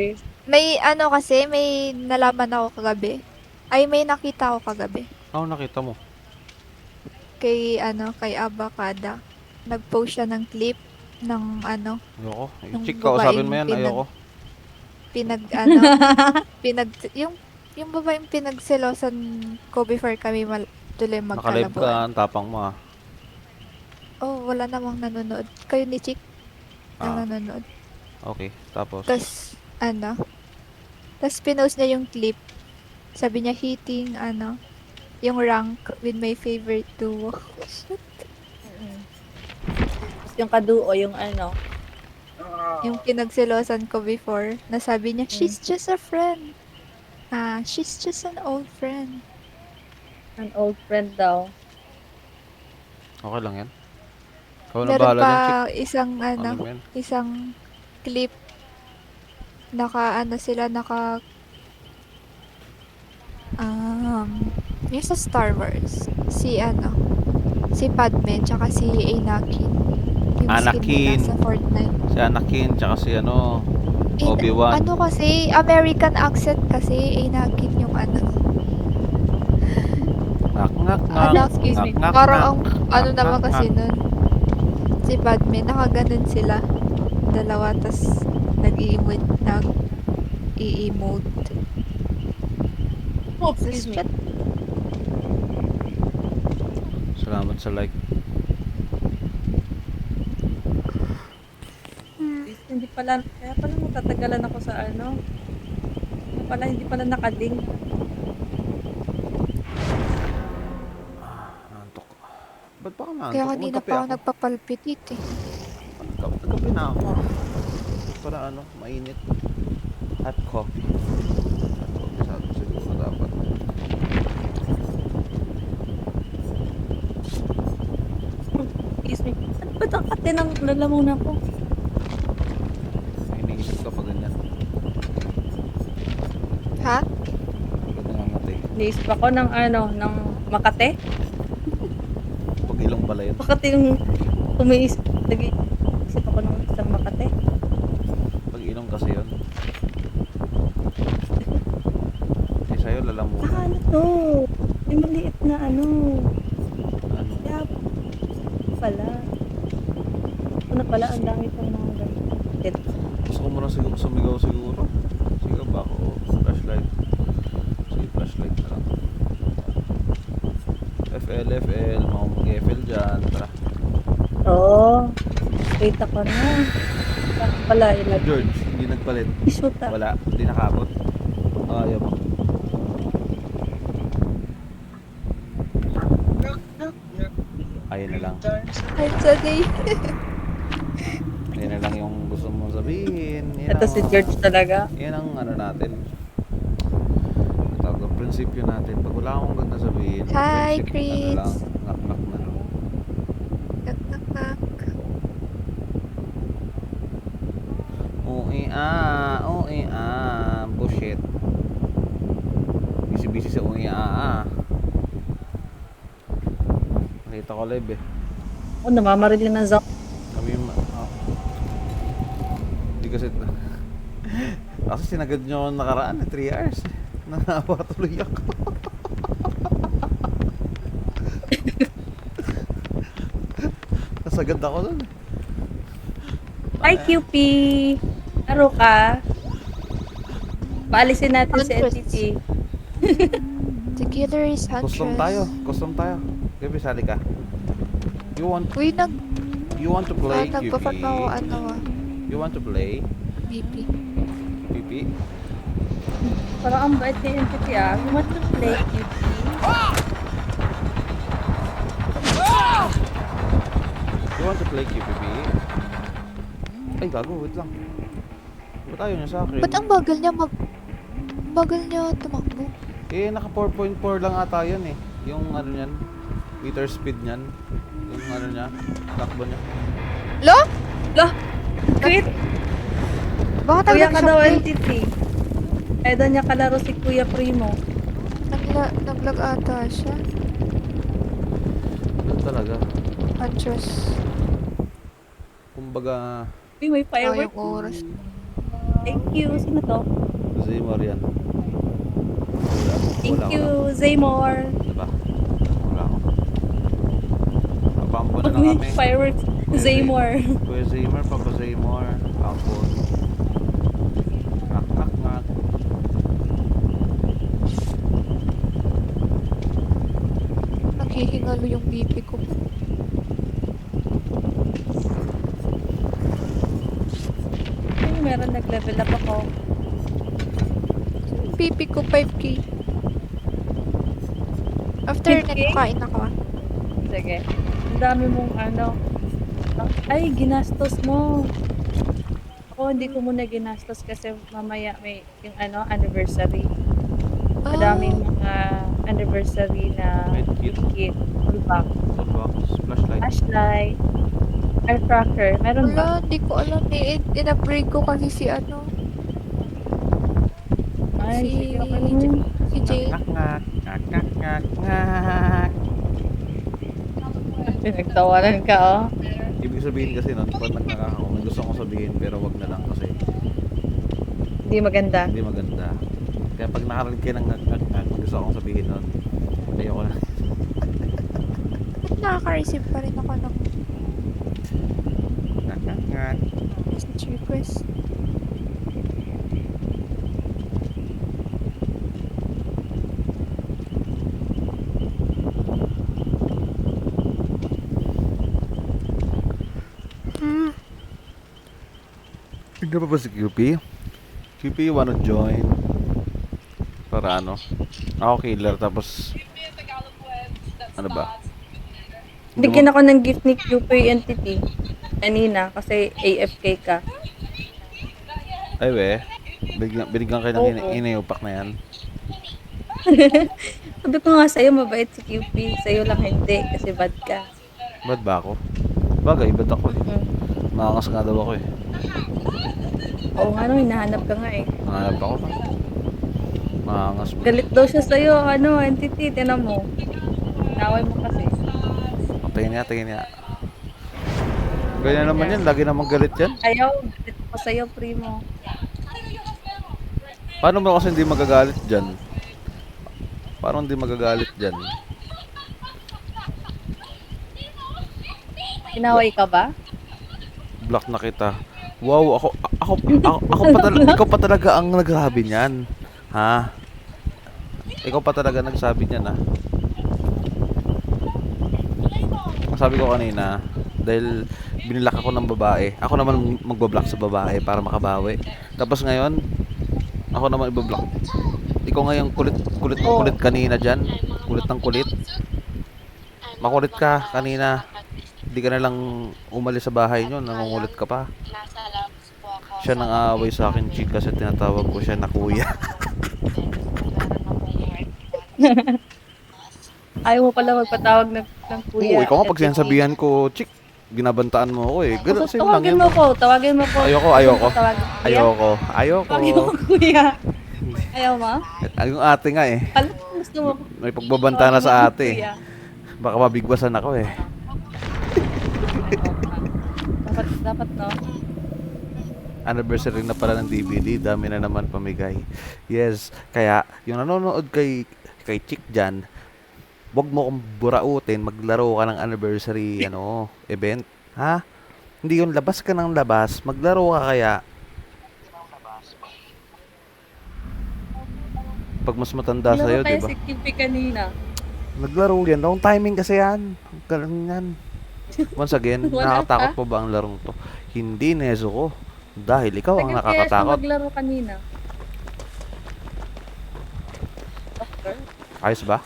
May kasi, may nalaman ako kagabi. Ay, may nakita ako kagabi. Oh, nakita mo. Kay Abacada. Nag-post siya ng clip ng Ayoko. Nung Chick, kausapin mo babaeng yan. Ayoko. yung babaeng pinagselosan ko before kami tuloy Nakalive ka, magkalabuan. ang tapang mo ah. Oh, wala namang nanonood. Kayo ni Chick Ah, na nanonood. okay. Tapos, Tapos, tapos pinost niya yung clip. Sabi niya, hitting, yung rank with my favorite duo. yung kaduo, yung Yung pinagselosan ko before, na sabi niya, she's just a friend. She's just an old friend. an old friend daw. okay lang yan. Ikaw na Meron bahala dyan, pa Chick. isang, Ano mo yan? isang clip. Yung sa Star Wars. Si Padme, tsaka si Anakin. Yung skin Anakin. nila sa Fortnite. Si Anakin, tsaka si Obi-Wan. Ano kasi, American accent kasi, Anakin yung Ngak ngak ngak. excuse me. Ngak, ngak, Parang ngak. ang, Ngak, naman ngak, kasi ngak. nun. Si Padme, nakaganon sila. Dalawa, tas nag-i-emote. Oh, excuse me. Salamat sa like. kaya pala natatagalan ako sa ano. Kaya pala, hindi pala nakading. Nantok. Ba't ba ako nantok? Kaya kanina Magkape pa ako ako. nagpapalpitit eh. Nagkape na ako. Para ano, mainit. Hot coffee. Hot coffee sa atin siguro dapat. Excuse me. Ano ba't ang kate ng lalamunan ko? May iniisip ka pa ganyan. Ha? Pagod nangangatay. Naisip ako ng ano, ng Makate. Pag ilong pala yun. Makate yung nag-iisip ako ng isang Makate. Pag ilong kasi yun. Eh sa'yo lalamunan. Ano to? May maliit na ano. Ano? Kaya pala. Ito na pala, ang dami pang mga ganito. Gusto ko muna sumigaw siguro. Sigaw ba ako? Flashlight. Sige, flashlight na lang. FL. Mga mag-FL dyan. Tara. Oo. Wait ako na. Saan pala ilagay? George, hindi nagpalit. Shoot up. Wala. Hindi nakabot. Ayaw mo. Ayun na lang. I'm sorry. Yan na lang yung gusto mo sabihin. Yan Ito ang- si George talaga. Yan ang ano natin. Tawag ang prinsipyo natin. Pag wala akong ganda sabihin, Hi, basic, Chris. Ano lang, knock-knock na lang. Knock, knock, knock. Bullshit. Busy sa Nakita ko live eh. Oh, namamaril na ng zone. Kami yung... Hindi kasi... Kasi sinagad nyo ako nakaraan 3 hours eh. Nanawa tuloy ako. Nasagad ako dun eh. Hi, QP! Laro ka? Paalisin natin si Contrast. NTT. The killer is Custom tayo. Gabi, sali ka. You want Uy, to play QP? nagpa-fat ako You want to play BP. PP? Parang ang bait ni NTT ah. You want to play QP? You want to play QPP? Ay, gago, wait lang. Ba't ayaw niya sa akin? Ba't ang bagal niya tumakbo? Eh, naka 4.4 lang ata yan eh. Yung ano niyan, meter speed niyan. Yung ano niya, takbo niya. Lo? Lah! Quit! Baka Kuya talaga ka daw siya NTT. Kaya daw niya kalaro si Kuya Primo. naglag ata siya. Yun talaga. Antros. Kumbaga, Uy, may Oh, firework. yung oras. Thank you. Sino to? Zaymar yan. Thank Wala you, ko Zaymor. lang. Diba? Wala ako. Papampo na Pag lang may kami. fireworks, Zaymor. Kuya Zaymar, Papa Zaymar. Pampo. Knock, knock, knock. Naghihingalo yung BP ko. Ay, meron nag-level up ako. BP ko 5K. After 5K? net, kain ako ah. Sige. Ang dami mong ano. Ay, ginastos mo. Ako, hindi ko muna ginastos kasi mamaya may yung ano, anniversary. Madaming mga anniversary na Medkit. kit. Fullback. Toolbox. Flashlight. Flashlight. Firecracker. Meron ba? Wala, hindi ko alam eh. In-upgrade ko kasi si ano, Ay, si, sige, okay lang. si Jay. Knock, knock. Knock, knock, knock, knock. Pinagtawanan ka, oh. Ibig sabihin kasi nun, pag nagnaka ako, may gusto kong sabihin pero wag na lang kasi Hindi maganda. hindi maganda. Kaya pag nakarinig kayo ng knock, gusto kong sabihin nun. Ayoko na. Ba't nakaka-receive pa rin ako ng Knock, knock, knock. message request? Hindi pa ba si QP? QP, you wanna join? Para ano? Ako killer, tapos... Ano ba? Bigyan ako ng gift ni QP entity. Kanina, kasi AFK ka. Ay we, binigyan kayo ng Oo. iniupak na yan. Sabi ko nga sa'yo, mabait si QP. Sa'yo lang hindi, kasi bad ka. Ba't ba ako? Bagay, ba't ako eh? Mm. Makangas nga daw ako eh. Oo nga, no, hinahanap ka nga eh. Nanganap ako na. Makangas ba? Galit daw siya sa'yo, entity, tinan mo. Naway mo kasi. Tingin niya. Ganyan naman yan, lagi namang galit yan. Ayaw, galit ko sa'yo, primo. Paano mo kasi hindi magagalit dyan? Parang hindi magagalit dyan. Inaway ka ba? Block na kita. Wow, ako pa talaga, ikaw pa talaga ang nagsabi niyan. Ha? Ikaw pa talaga nagsabi niyan, ha? Sabi ko kanina, dahil binilak ako ng babae, ako naman magbablock sa babae para makabawi. Tapos ngayon, ako naman ibablock. Ikaw ngayon kulit kanina dyan. Kulit ng kulit. Makulit ka kanina. Hindi ka na lang umalis sa bahay nyo, nangungulit ka pa. Siya nang aaway sa akin, chick, kasi tinatawag ko siya na kuya. Ayaw mo pala magpatawag ng kuya. Oo, ikaw nga pag sinasabihan ko, chick, binabantaan mo ako eh. Ganun, same lang Tawagin yun. mo ko, tawagin mo ko. Ayoko. Tawagin mo, kuya? Ayoko. Tawagin mo ko, kuya. Ayaw mo? Yung ate nga eh. Alam mo, gusto mo. May pagbabanta na sa Tawagin mo ko, ate eh. kuya. Baka mabigwasan ako eh. Dapat no. Anniversary na pala ng DVD, dami na naman pamigay. Yes, kaya yung nanonood kay Chick dyan, wag mo kong burautin, maglaro ka ng anniversary event, ha? Hindi yung labas ka ng labas, maglaro ka kaya. Pag mas matanda Laro sa'yo, kayo di ba? si QP kanina. Naglaro yan, wrong timing kasi yan. Ganun yan. Once again, Wala nakakatakot ka? pa ba ang larong to? Hindi, Nezo ko. Dahil ikaw ang Kaya siya nakakatakot. maglaro kanina. Doctor? Ayos ba?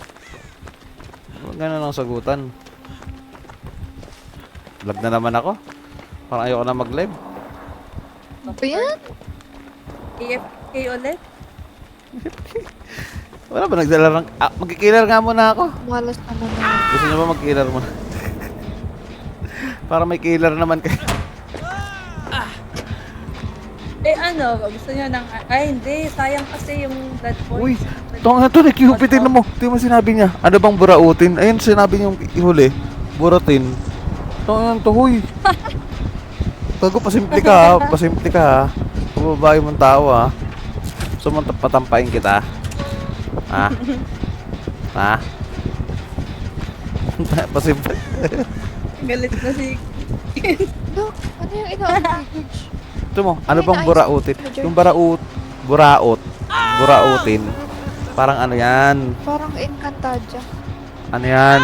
Ganun ang sagutan. Lag na naman ako. Parang ayoko na mag-live. Ano ba yan? AFK ulit? Wala ba nagdala ng... magkikiller nga muna ako. Malas naman na. Gusto niyo ba mag-killer muna? Para may killer naman kayo. Gusto niyo ng... Ay, hindi. Sayang kasi yung blood Uy, points. ito nga ito, Cupid, tingnan mo. Tingnan mo sinabi niya. Ano bang burautin? Ayun, sinabi niyong ihuli. Buratin. Ito nga ito, huy. Tago, pasimple ka ha. Pasimple ka ha. Babae mong tao ha. Gusto mo patampain kita? Ha? Ha? Pasimple. Galit na si... Dok, ano yung ina-engage? Ito mo, ano bang burautin? Yung burautin. Parang ano yan? Parang Encantadia. Ano yan?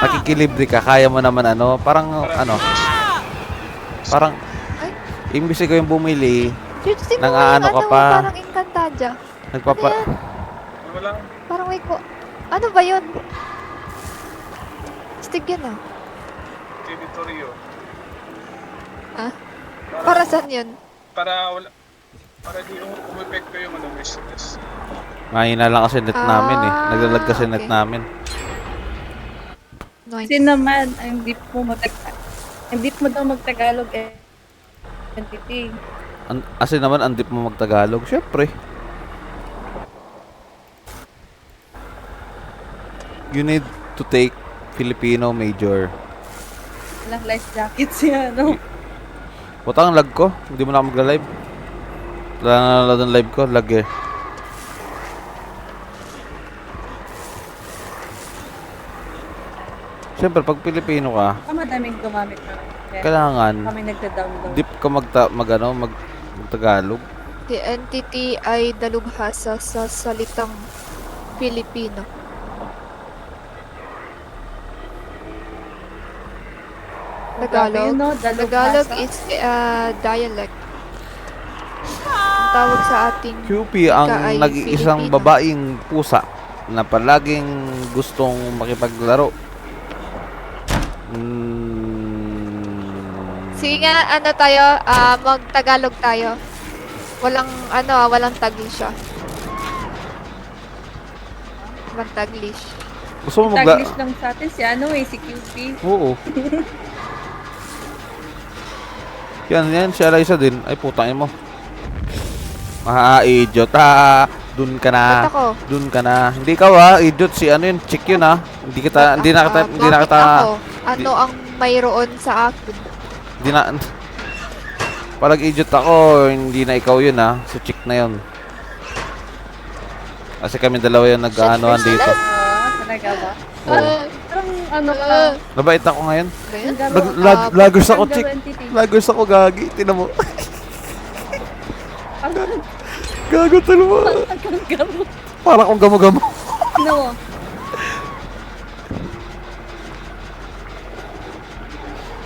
Makikilibre ka, kaya mo naman parang parang Ay, imbis ikaw yung bumili, Jude, nang aano ka pa. Parang Encantadia. nagpapa... Ano yan? Wala. Parang may ko... Ano ba yun? Stick yun ah. Teritoryo. Ha? Para saan yun? Para di umepekto yung business. Mahina lang kasi net namin eh. Ah, Naglalag kasi net okay. namin. Nice. Kasi naman, hindi mo daw magtagalog entity. Kasi naman, andip mo magtagalog. Syempre. You need to take Filipino major. Walang life jacket siya, no? Butang lag ko. Hindi mo na ako magla-live. Wala na ng live ko. Lag eh. Siyempre, pag Pilipino ka, Madaming gumamit na. kailangan Kami nagda-download. deep ka magtagalog. The entity ay dalubhasa sa salitang Filipino. Tagalog. Grabe yun, no? Tagalog Dalubhasa. is dialect. tawag sa ating QP ang ika ay nag-iisang Filipino. babaeng pusa na palaging gustong makipaglaro. Sige nga, ano tayo, mag-Tagalog tayo. Walang, walang Taglish siya. Walang Taglish. Gusto mo Taglish lang sa atin si si QP. Oo. Yan, si Eliza din. Ay, putangin mo. Idiot. Dun ka na. Ba't ako? Dun ka na. Hindi ikaw idiot. Si ano yun, chick yun Hindi kita, hindi na kita, Bakit ako? Ano ang mayroon sa akin? hindi na, pag idiot ako, hindi na ikaw yun Si chick na yun. Kasi kami dalawa yung nag-aanoan dito. Talaga ba? Oo. Parang ano ka? Nabait ako ngayon. Ba yun? Lagers ako, chick. entity. Lagers ako, gagi. Tinan mo. Parang Gago talo mo. gamot. Para akong gamo-gamo. No.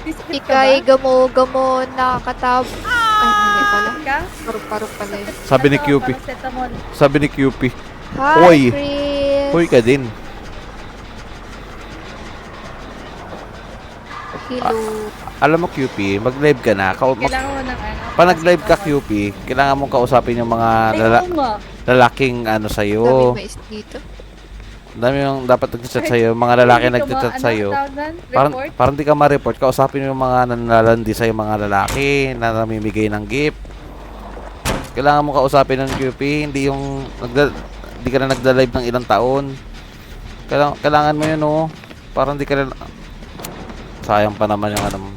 Biscuit ka Ikay ba? gamo-gamo nakatab. Ay, hindi pala. Ka? Parok-parok pala yun. Sabi ni QP. Paracetamol. Sabi ni QP. Hi, Hoy. Chris. Hoy ka din. Hello. Alam mo QP, mag-live ka na. Kailangan mo ng Pa nag-live ka QP, kailangan mong kausapin yung mga Ay, oo nga. lalaking Dami sa'yo. mais dito. Dami yung dapat nag-chat sa'yo, mga lalaki nag-chat sa'yo. Report? Parang di ka ma-report, kausapin mo yung mga nanlalandi sa'yo, mga lalaki na namimigay ng gift. Kailangan mo kausapin ng QP, hindi yung hindi ka na nagda-live ng ilang taon. Kailangan mo yun parang di ka na sayang pa naman yung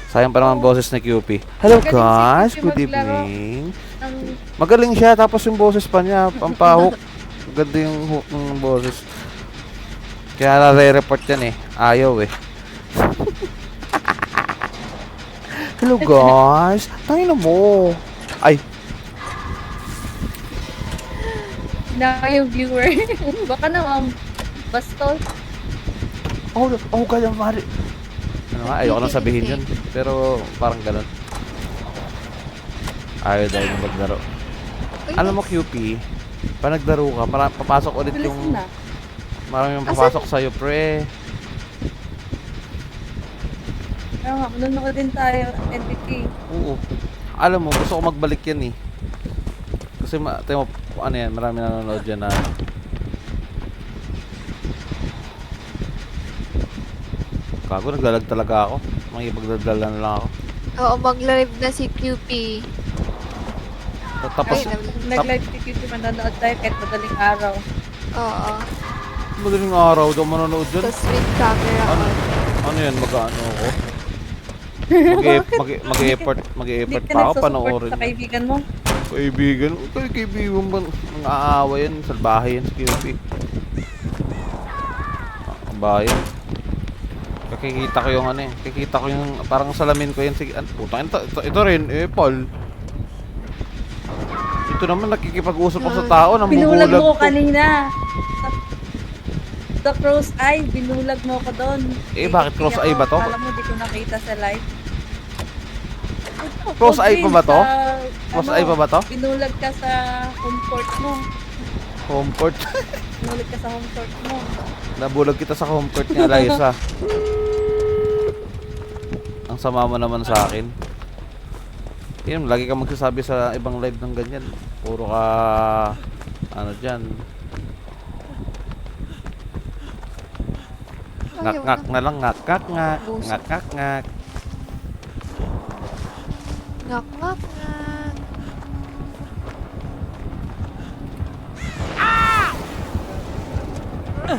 sayang pa naman boses ni QP. Hello Magaling si guys, QP good maglaro. evening. Ang Magaling siya, tapos yung boses pa niya, pampahok. Ganda yung hook ng boses. Kaya nare-report yan ayaw Hello guys, tayo mo. Ay, na yung viewer. Baka naman bastos. ganyan mari. Ayoko nang sabihin yun. Pero parang ganun. Ayaw daw yung maglaro. Alam mo QP, pa naglaro ka, papasok ulit Bilis yung na. maraming papasok sa'yo pre. Kaya nga, nanonood din tayo NPT. Oo. Alam mo, gusto ko magbalik yan Kasi tayo mo, marami nanonood dyan na Kago, naglalag talaga ako. Makikipagdadala na lang ako. Oo, mag-live na si QP. Tapos, Ay, Nag-live si QT, manonood tayo kahit madaling araw. Oo. madaling araw daw manonood dyan. Tapos with camera Ano? on. Ano yan? Mag-ano ako? Mag-e-effort Hindi ka pa ako, nagsusupport panoorin. sa kaibigan mo. Kaibigan? Kaibigan ba? Ang aawa yan, salbahe yan, QP. Ang bayan. Kikita ko yung kikita ko yung parang salamin ko yan. Sige, putang ito rin, Paul. Ito naman nakikipag-usap ako sa tao, Binulag nambubulag mo ko ko. kanina. Sa cross eye, binulag mo ko doon. Bakit cross eye ba to? Alam mo, di ko nakita sa live. Cross eye pa ba to? Sa, Cross eye pa ba to? Binulag ka sa home court mo. Home court. Binulag ka sa home court mo. Nabulag kita sa home court ni Eliza. Ang sama mo naman sa akin. Yan, lagi kang magsasabi sa ibang live ng ganyan. Puro ka dyan. Ngak-ngak na lang, ngak-ngak-ngak. Ngak-ngak-ngak. Ngak.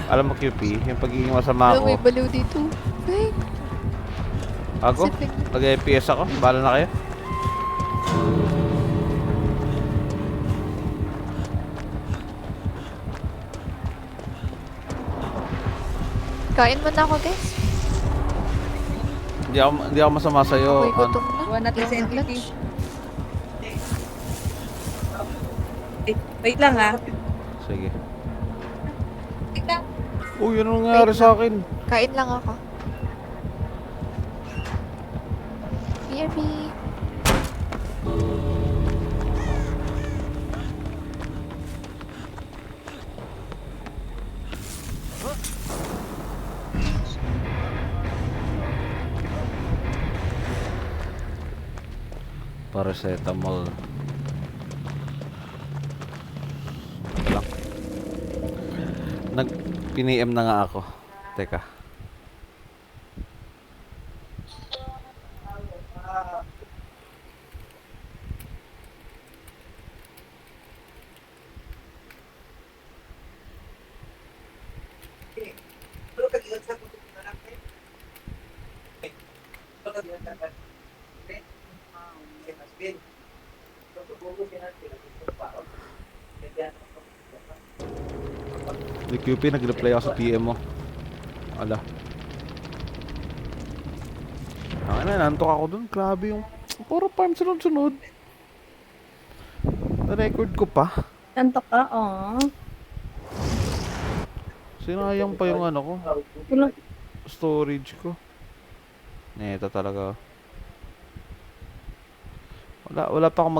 Alam mo QP, yung pagiging masama May ko. baliw dito. Ay, Ako? sipik. Nag-FPS ako, bahala na kayo. Kain mo na ako, guys. Hindi ako masama sa'yo. Ako'y gutom na. Buwan natin sa Yung NPT. lunch. Wait lang Sige. Wait lang. Uy, ano nangyari sa akin? Kain lang ako. BRB. Paracetamol. Ito lang. Nag-PNM na nga ako. Teka. Di QP, nag-reply ako sa PM mo. Ala. Nantok ako dun. Grabe yung... Puro farm sunod-sunod. Na-record ko pa. Santok ka, oh. Sinayang pa yung ano ko. Wala. Storage ko. Neto talaga. Wala pa akong